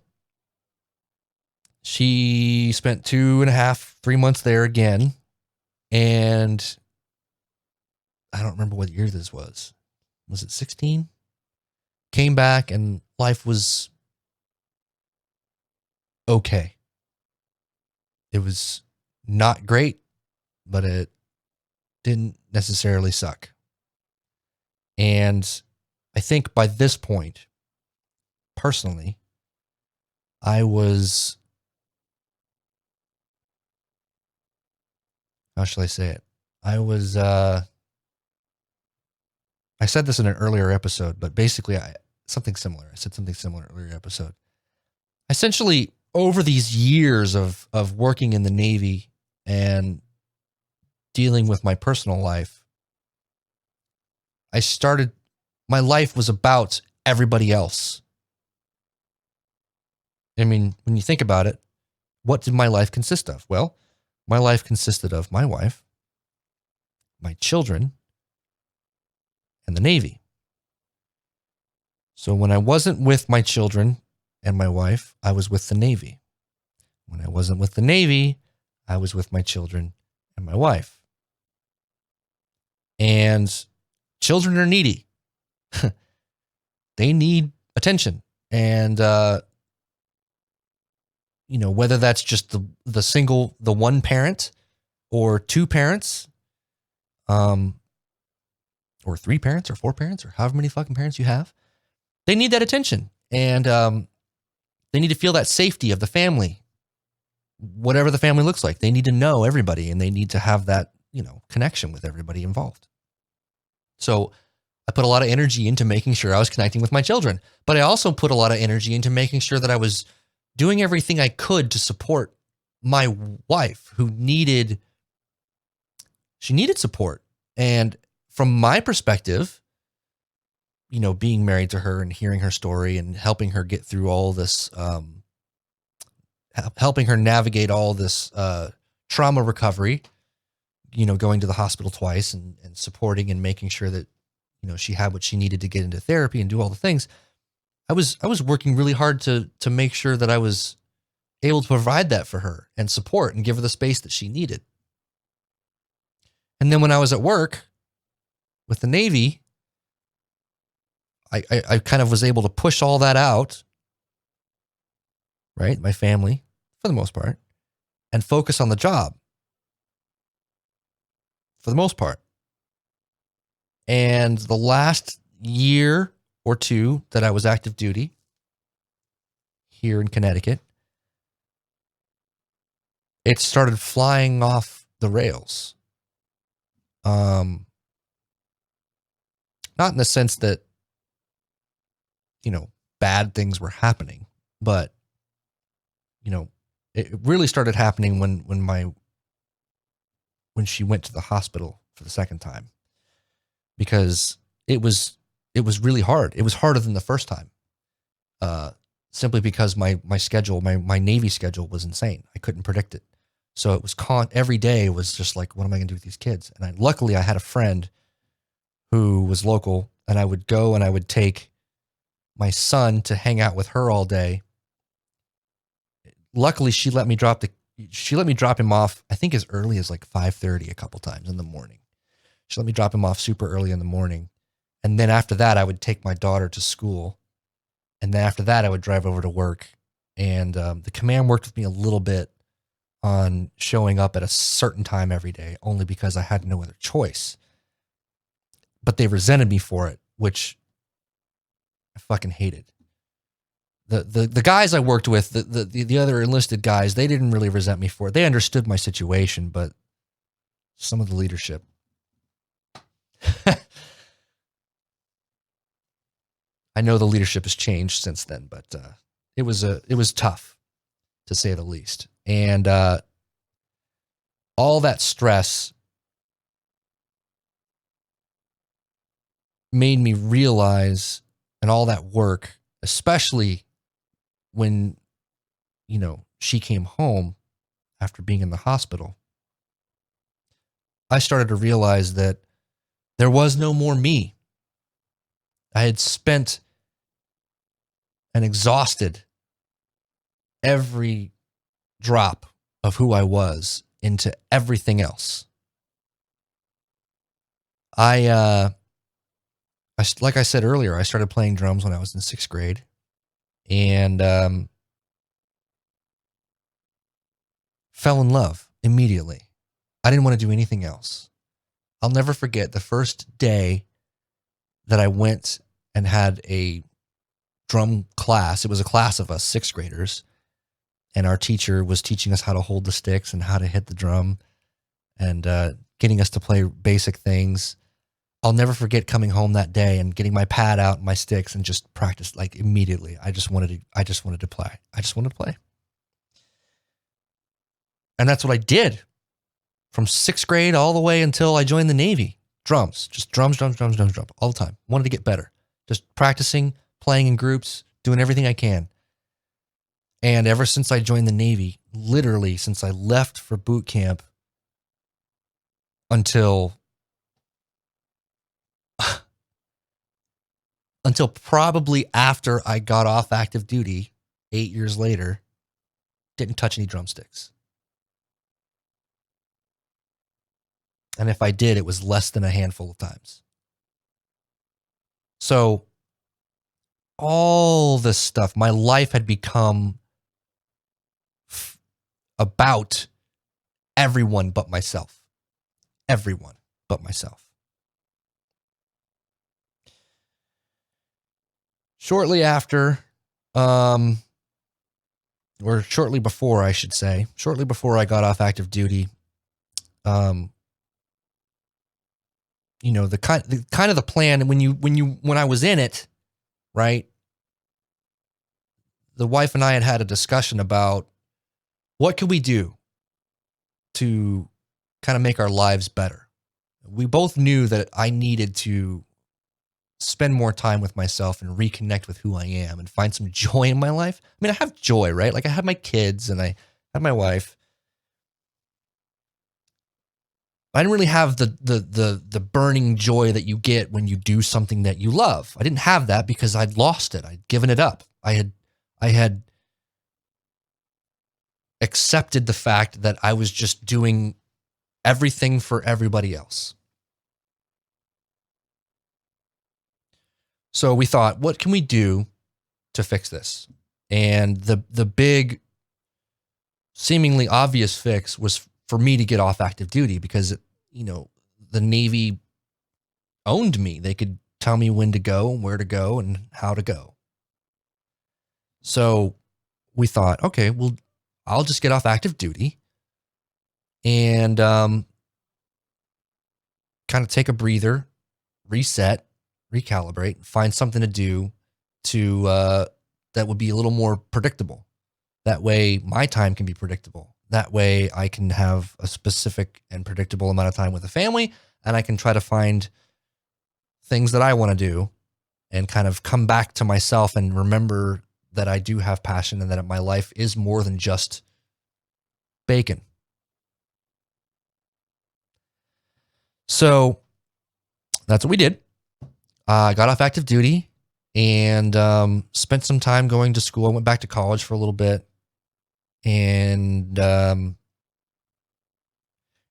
Speaker 1: she spent 2.5, 3 months there again. And I don't remember what year this was. Was it 16? Came back and life was okay. It was not great, but it didn't necessarily suck. And I think by this point, personally, I was, how shall I say it? I said this in an earlier episode, but basically I said something similar in an earlier episode. Essentially, over these years of working in the Navy and dealing with my personal life, my life was about everybody else. I mean, when you think about it, what did my life consist of? Well, my life consisted of my wife, my children, and the Navy. So when I wasn't with my children and my wife, I was with the Navy. When I wasn't with the Navy, I was with my children and my wife. And children are needy. They need attention. And, whether that's just the one parent or two parents, or three parents or four parents or however many fucking parents you have, they need that attention. And they need to feel that safety of the family, whatever the family looks like. They need to know everybody, and they need to have that, connection with everybody involved. So I put a lot of energy into making sure I was connecting with my children, but I also put a lot of energy into making sure that I was doing everything I could to support my wife, who needed support. And from my perspective, being married to her and hearing her story and helping her get through all this, helping her navigate all this trauma recovery, going to the hospital twice and supporting and making sure that, she had what she needed to get into therapy and do all the things. I was working really hard to make sure that I was able to provide that for her and support and give her the space that she needed. And then when I was at work with the Navy, I kind of was able to push all that out, right? My family, for the most part, and focus on the job, for the most part. And the last year or two that I was active duty here in Connecticut, it started flying off the rails. Not in the sense that, bad things were happening, but, it really started happening when she went to the hospital for the second time, because it was really hard. It was harder than the first time. Simply because my schedule, my Navy schedule was insane. I couldn't predict it. So it was every day was just like, what am I going to do with these kids? And luckily I had a friend who was local, and I would go and I would take my son to hang out with her all day. Luckily she let me drop him off, I think as early as like 5:30 a couple times in the morning. She let me drop him off super early in the morning. And then after that, I would take my daughter to school. And then after that, I would drive over to work. And the command worked with me a little bit on showing up at a certain time every day, only because I had no other choice. But they resented me for it, which I fucking hated. the guys I worked with, the other enlisted guys, they didn't really resent me for it. They understood my situation, but some of the leadership. I know the leadership has changed since then, but it was tough, to say the least. And all that stress made me realize, and all that work, especially when, she came home after being in the hospital, I started to realize that there was no more me. I had spent and exhausted every drop of who I was into everything else. Like I said earlier, I started playing drums when I was in 6th grade, and fell in love immediately. I didn't want to do anything else. I'll never forget the first day that I went and had a drum class. It was a class of us 6th graders, and our teacher was teaching us how to hold the sticks and how to hit the drum, and getting us to play basic things. I'll never forget coming home that day and getting my pad out and my sticks and just practice like immediately. I just wanted to play. I just wanted to play. And that's what I did from 6th grade all the way until I joined the Navy. Drums, just drums, all the time. Wanted to get better. Just practicing, playing in groups, doing everything I can. And ever since I joined the Navy, literally since I left for boot camp until probably after I got off active duty 8 years later, didn't touch any drumsticks. And if I did, it was less than a handful of times. So all this stuff, my life had become about everyone but myself. Everyone but myself. Shortly after, or shortly before, I should say, shortly before I got off active duty, the kind of the plan when I was in it, right? The wife and I had a discussion about what could we do to kind of make our lives better. We both knew that I needed to spend more time with myself and reconnect with who I am and find some joy in my life. I mean, I have joy, right? Like I have my kids and I have my wife. I didn't really have the burning joy that you get when you do something that you love. I didn't have that because I'd lost it. I'd given it up. I had accepted the fact that I was just doing everything for everybody else. So we thought, what can we do to fix this? And the big, seemingly obvious fix was for me to get off active duty because, the Navy owned me. They could tell me when to go, where to go, and how to go. So we thought, okay, well, I'll just get off active duty and kind of take a breather, reset, recalibrate, find something to do that would be a little more predictable. That way my time can be predictable. That way I can have a specific and predictable amount of time with the family, and I can try to find things that I want to do and kind of come back to myself and remember that I do have passion and that my life is more than just bacon. So that's what we did. I got off active duty and spent some time going to school. I went back to college for a little bit, and it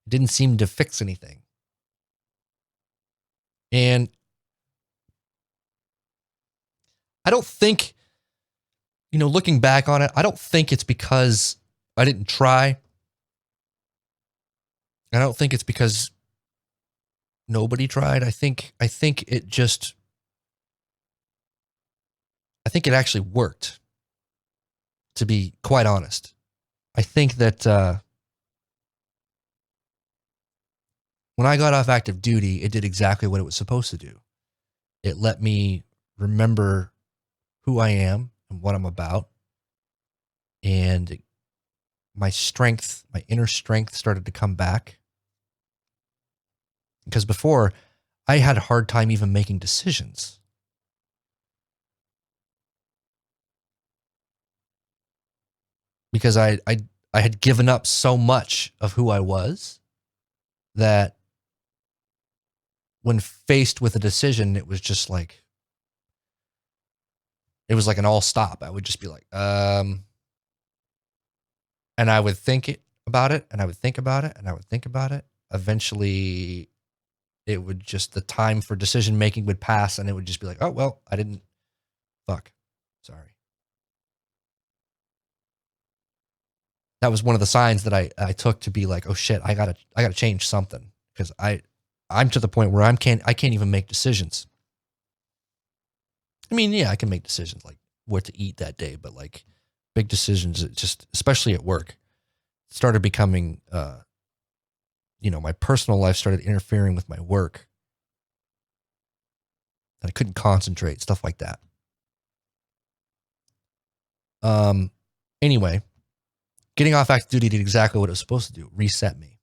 Speaker 1: didn't seem to fix anything. And I don't think, looking back on it, I don't think it's because I didn't try. I don't think it's because nobody tried. I think it actually worked. to be quite honest. I think that when I got off active duty, it did exactly what it was supposed to do. It let me remember who I am and what I'm about. And my strength, my inner strength started to come back. Because before, I had a hard time even making decisions. Because I had given up so much of who I was that when faced with a decision, it was just like, it was like an all stop. I would just be like, and I would think about it, and I would think about it, and I would think about it. Eventually, it would just, the time for decision making would pass, and it would just be like, oh, well, I didn't, fuck, sorry. That was one of the signs that I took to be like, oh shit, I gotta change something, because I'm to the point where I can't even make decisions. I mean, yeah, I can make decisions like what to eat that day, but like big decisions, it just, especially at work, started becoming, my personal life started interfering with my work. And I couldn't concentrate, stuff like that. Anyway, getting off active duty did exactly what it was supposed to do. Reset me.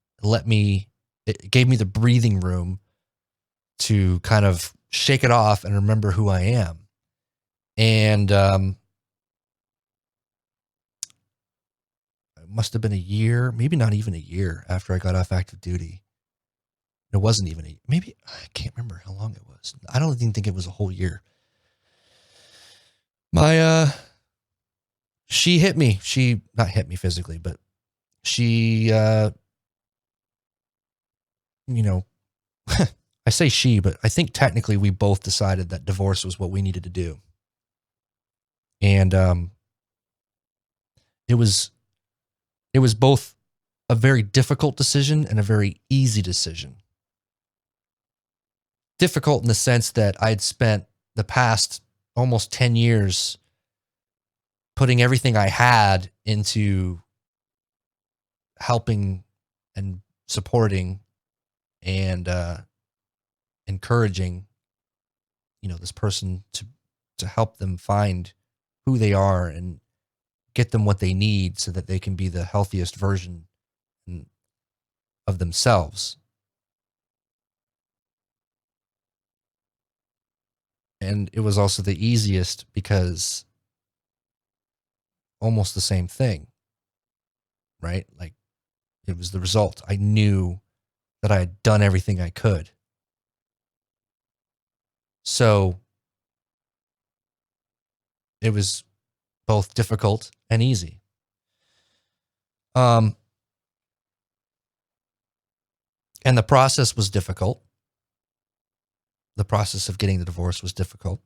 Speaker 1: It gave me the breathing room to kind of shake it off and remember who I am. And it must have been a year, maybe not even a year after I got off active duty. It wasn't even maybe, I can't remember how long it was. I don't even think it was a whole year. She hit me. She not hit me physically, but she, I say she, but I think technically we both decided that divorce was what we needed to do. And it was both a very difficult decision and a very easy decision. Difficult in the sense that I'd spent the past almost 10 years putting everything I had into helping and supporting and encouraging, this person to help them find who they are and get them what they need so that they can be the healthiest version of themselves. And it was also the easiest because almost the same thing, right? Like it was the result. I knew that I had done everything I could. So it was both difficult and easy. And the process was difficult. The process of getting the divorce was difficult.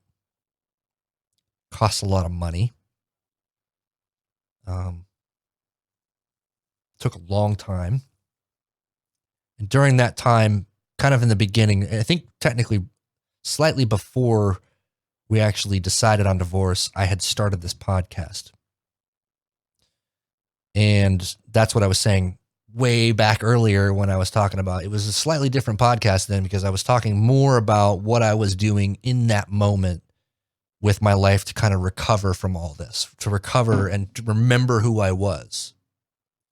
Speaker 1: Cost a lot of money. Took a long time. And during that time, kind of in the beginning, I think technically slightly before we actually decided on divorce, I had started this podcast. And that's what I was saying way back earlier when I was talking about, it was a slightly different podcast then because I was talking more about what I was doing in that moment with my life to kind of recover from all this, to recover and to remember who I was,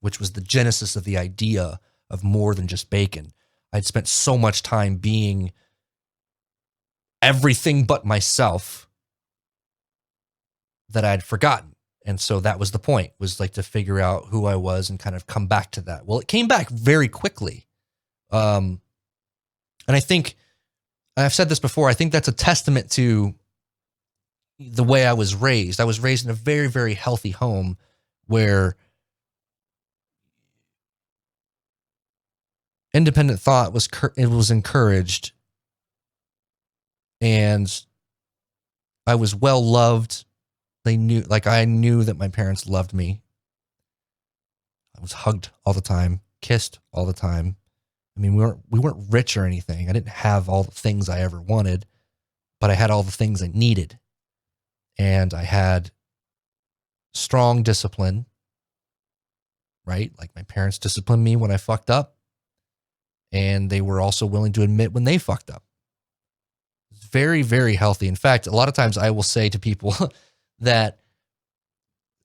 Speaker 1: which was the genesis of the idea of more than just bacon. I'd spent so much time being everything but myself that I'd forgotten. And so that was the point, was like to figure out who I was and kind of come back to that. Well, it came back very quickly. And I think, I've said this before, I think that's a testament to the way I was raised. I was raised in a very, very healthy home where independent thought was encouraged, and I was well loved. I knew that my parents loved me. I was hugged all the time, kissed all the time. I mean, we weren't rich or anything. I didn't have all the things I ever wanted, but I had all the things I needed. And I had strong discipline, right? Like my parents disciplined me when I fucked up, and they were also willing to admit when they fucked up. It's very, very healthy. In fact, a lot of times I will say to people that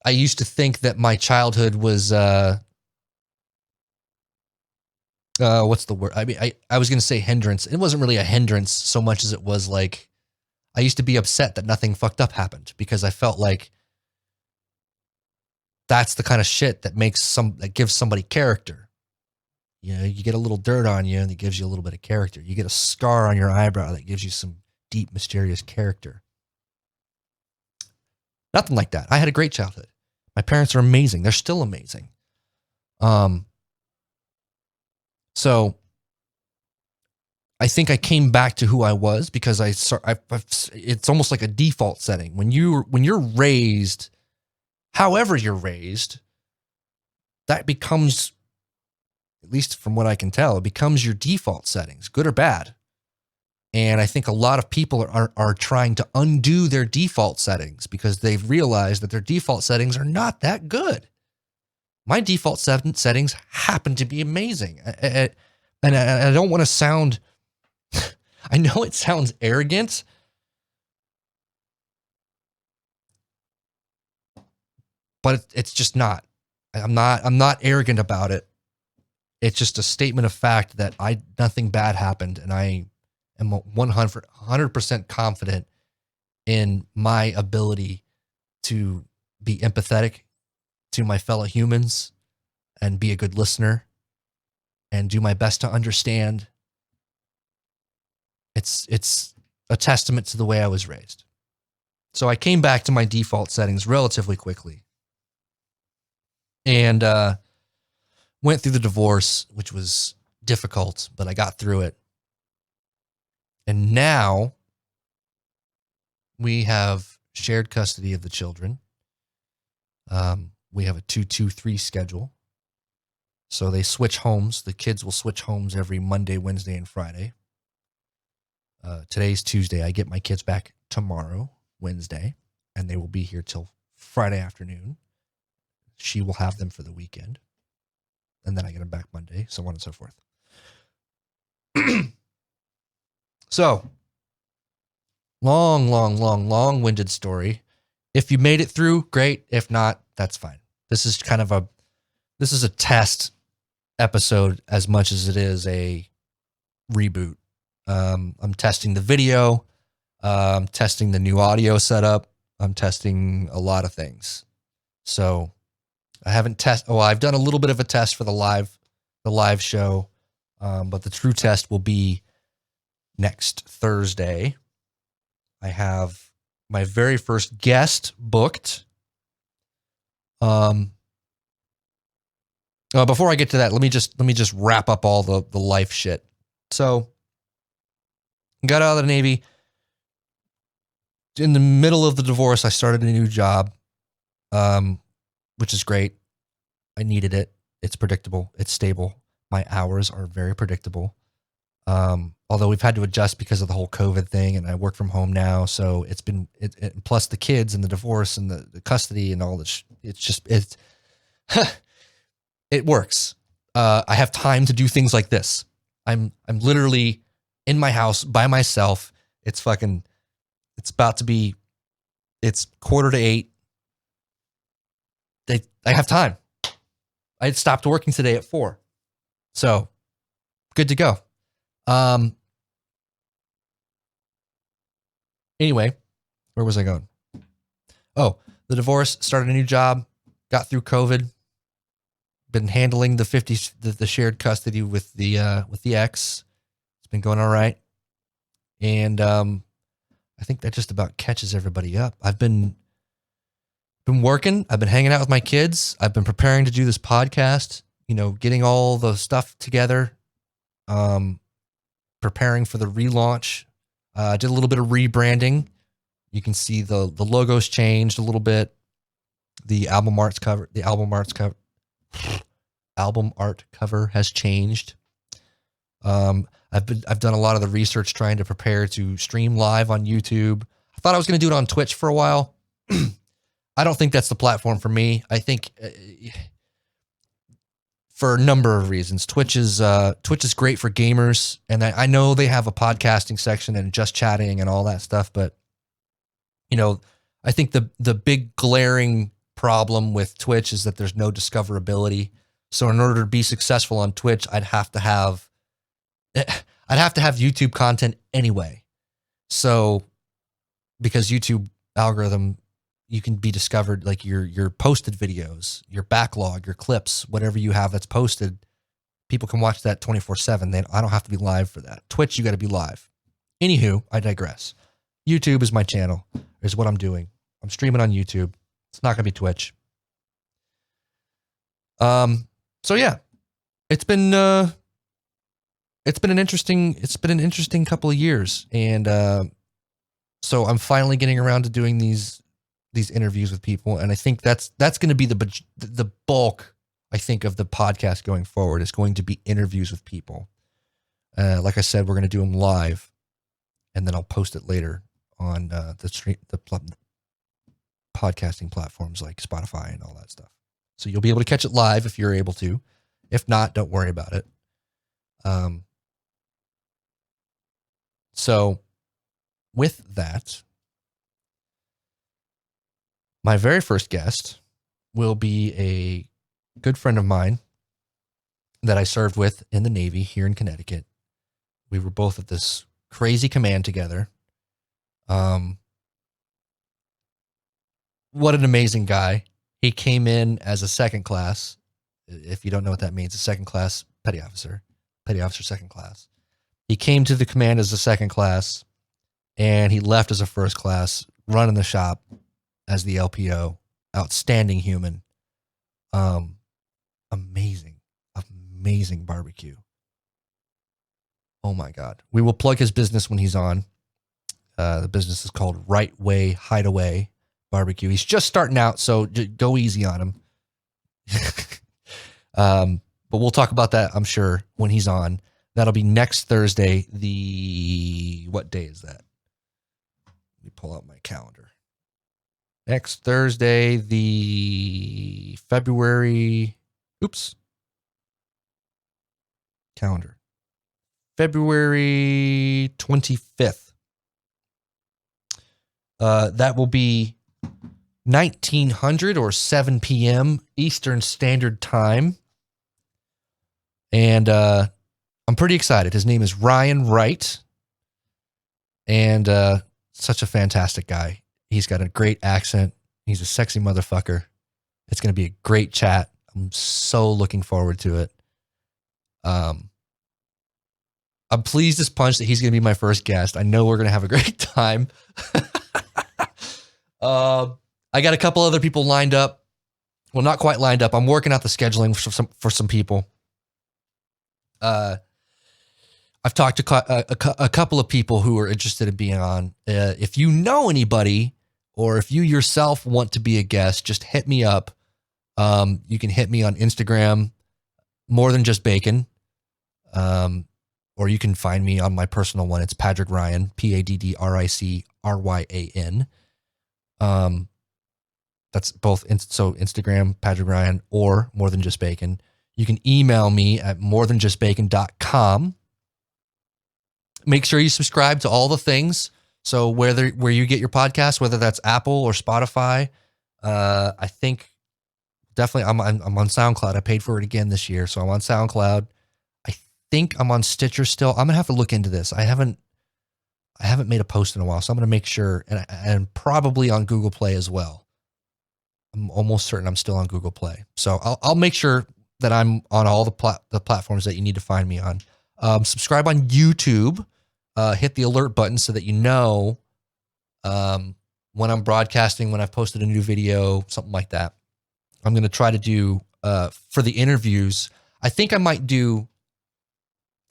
Speaker 1: I used to think that my childhood was, what's the word? I mean, I was going to say hindrance. It wasn't really a hindrance so much as it was like, I used to be upset that nothing fucked up happened because I felt like that's the kind of shit that that gives somebody character. You know, you get a little dirt on you and it gives you a little bit of character. You get a scar on your eyebrow that gives you some deep, mysterious character. Nothing like that. I had a great childhood. My parents are amazing. They're still amazing. So I think I came back to who I was because it's almost like a default setting. When you're raised, however you're raised, that becomes, at least from what I can tell, it becomes your default settings, good or bad. And I think a lot of people are trying to undo their default settings because they've realized that their default settings are not that good. My default settings happen to be amazing. And I don't want to sound, I know it sounds arrogant, but it's just not. I'm not arrogant about it. It's just a statement of fact that nothing bad happened, and I am 100% confident in my ability to be empathetic to my fellow humans and be a good listener and do my best to understand. It's a testament to the way I was raised. So I came back to my default settings relatively quickly and went through the divorce, which was difficult, but I got through it. And now we have shared custody of the children. We have a 2-2-3 schedule. So they switch homes. The kids will switch homes every Monday, Wednesday, and Friday. Today's Tuesday. I get my kids back tomorrow, Wednesday, and they will be here till Friday afternoon. She will have them for the weekend. And then I get them back Monday, so on and so forth. So, long-winded story. If you made it through, great. If not, that's fine. This is a test episode as much as it is a reboot. I'm testing the video. I'm testing the new audio setup. I'm testing a lot of things. So I haven't I've done a little bit of a test for the live show. But the true test will be next Thursday. I have my very first guest booked. Before I get to that, let me just wrap up all the life shit. So, got out of the Navy. In the middle of the divorce, I started a new job, which is great. I needed it. It's predictable. It's stable. My hours are very predictable. Although we've had to adjust because of the whole COVID thing, and I work from home now. So it's been, plus the kids and the divorce and the custody and all this. It works. I have time to do things like this. I'm literally in my house by myself. It's 7:45. I have time. I had stopped working today at 4. So good to go. Anyway, where was I going? Oh, the divorce, started a new job, got through COVID, been handling the shared custody with the ex. It's been going all right. And, I think that just about catches everybody up. I've been working. I've been hanging out with my kids. I've been preparing to do this podcast, getting all the stuff together, preparing for the relaunch. Did a little bit of rebranding. You can see the logo's changed a little bit. The album art cover has changed. I've done a lot of the research trying to prepare to stream live on YouTube. I thought I was going to do it on Twitch for a while. I don't think that's the platform for me. I think for a number of reasons, Twitch is great for gamers, and I know they have a podcasting section and just chatting and all that stuff, but I think the big glaring problem with Twitch is that there's no discoverability. So in order to be successful on Twitch, I'd have to have YouTube content anyway. So because YouTube algorithm, you can be discovered, like your posted videos, your backlog, your clips, whatever you have that's posted, people can watch that 24/7. I don't have to be live for that. Twitch, you got to be live. Anywho, I digress. YouTube is my channel, is what I'm doing. I'm streaming on YouTube. It's not going to be Twitch. So yeah, it's been an interesting couple of years. And, so I'm finally getting around to doing these interviews with people. And I think that's going to be the bulk, I think, of the podcast going forward. Is going to be interviews with people. Like I said, we're going to do them live, and then I'll post it later on the podcasting platforms like Spotify and all that stuff. So you'll be able to catch it live if you're able to. If not, don't worry about it. So with that, my very first guest will be a good friend of mine that I served with in the Navy here in Connecticut. We were both at this crazy command together. What an amazing guy. He came in as a second class. If you don't know what that means, a second class petty officer second class. He came to the command as a second class, and he left as a first class, running the shop as the LPO. Outstanding human. Amazing barbecue. Oh my God. We will plug his business when he's on. The business is called Right Way Hideaway Barbecue. He's just starting out, so go easy on him. But we'll talk about that, I'm sure, when he's on. That'll be next Thursday. What day is that? Let me pull out my calendar. Next Thursday, the February 25th. That will be 1900 or 7 p.m. Eastern Standard Time. And I'm pretty excited. His name is Ryan Wright. And such a fantastic guy. He's got a great accent. He's a sexy motherfucker. It's going to be a great chat. I'm so looking forward to it. I'm pleased as punch that he's going to be my first guest. I know we're going to have a great time. I got a couple other people lined up. Well, not quite lined up. I'm working out the scheduling for some people. I've talked to a couple of people who are interested in being on. If you know anybody, or if you yourself want to be a guest, just hit me up. You can hit me on Instagram, More Than Just Bacon. Or you can find me on my personal one. It's Patrick Ryan, PADDRICRYAN. That's both. So Instagram, Patrick Ryan, or More Than Just Bacon. You can email me at morethanjustbacon.com. Make sure you subscribe to all the things. So where you get your podcast, whether that's Apple or Spotify, I think definitely I'm on SoundCloud. I paid for it again this year, so I'm on SoundCloud. I think I'm on Stitcher still. I'm gonna have to look into this. I haven't made a post in a while, so I'm gonna make sure, and probably on Google Play as well. I'm almost certain I'm still on Google Play, so I'll make sure that I'm on all the platforms that you need to find me on. Subscribe on YouTube. Hit the alert button so that you know when I'm broadcasting, when I've posted a new video, something like that. I'm going to try to do, for the interviews, I think I might do,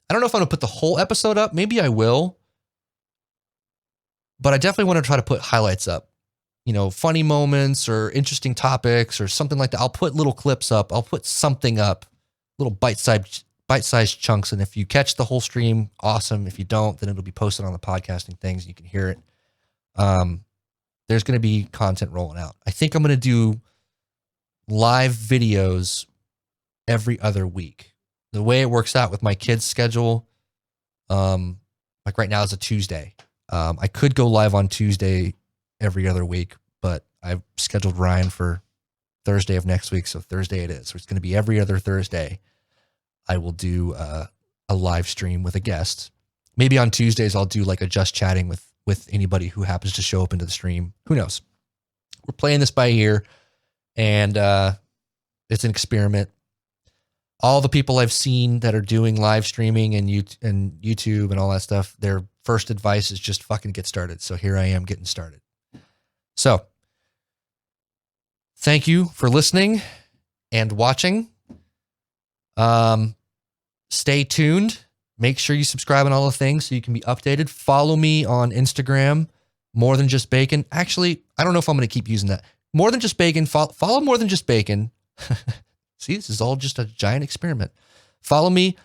Speaker 1: I don't know if I'm going to put the whole episode up. Maybe I will. But I definitely want to try to put highlights up. Funny moments or interesting topics or something like that. I'll put little clips up. I'll put something up, little bite-sized chunks. And if you catch the whole stream, awesome. If you don't, then it'll be posted on the podcasting things. You can hear it. there's going to be content rolling out. I think I'm going to do live videos every other week. The way it works out with my kids' schedule, like right now is a Tuesday. I could go live on Tuesday every other week, but I've scheduled Ryan for Thursday of next week. So Thursday it is. So it's going to be every other Thursday. I will do a live stream with a guest. Maybe on Tuesdays, I'll do like a just chatting with anybody who happens to show up into the stream. Who knows? We're playing this by ear, and it's an experiment. All the people I've seen that are doing live streaming and YouTube and all that stuff, their first advice is just fucking get started. So here I am getting started. So thank you for listening and watching. Stay tuned. Make sure you subscribe on all the things so you can be updated. Follow me on Instagram, More Than Just Bacon. Actually, I don't know if I'm going to keep using that. More Than Just Bacon. Follow More Than Just Bacon. See, this is all just a giant experiment. Follow me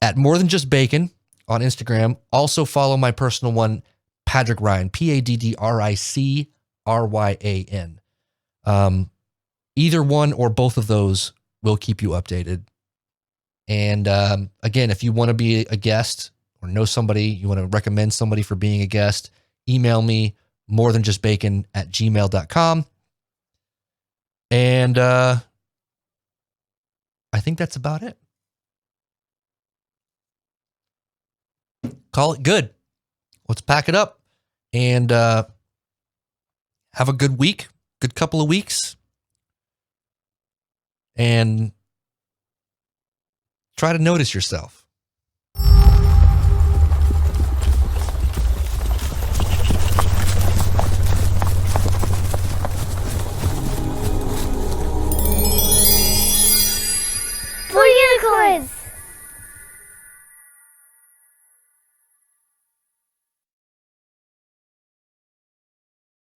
Speaker 1: at More Than Just Bacon on Instagram. Also follow my personal one, Patrick Ryan, PADDRICRYAN. Either one or both of those will keep you updated. And again, if you want to be a guest or know somebody, you want to recommend somebody for being a guest, email me morethanjustbacon@gmail.com. And I think that's about it. Call it good. Let's pack it up and have a good week, good couple of weeks, and try to notice yourself.
Speaker 2: For unicorns!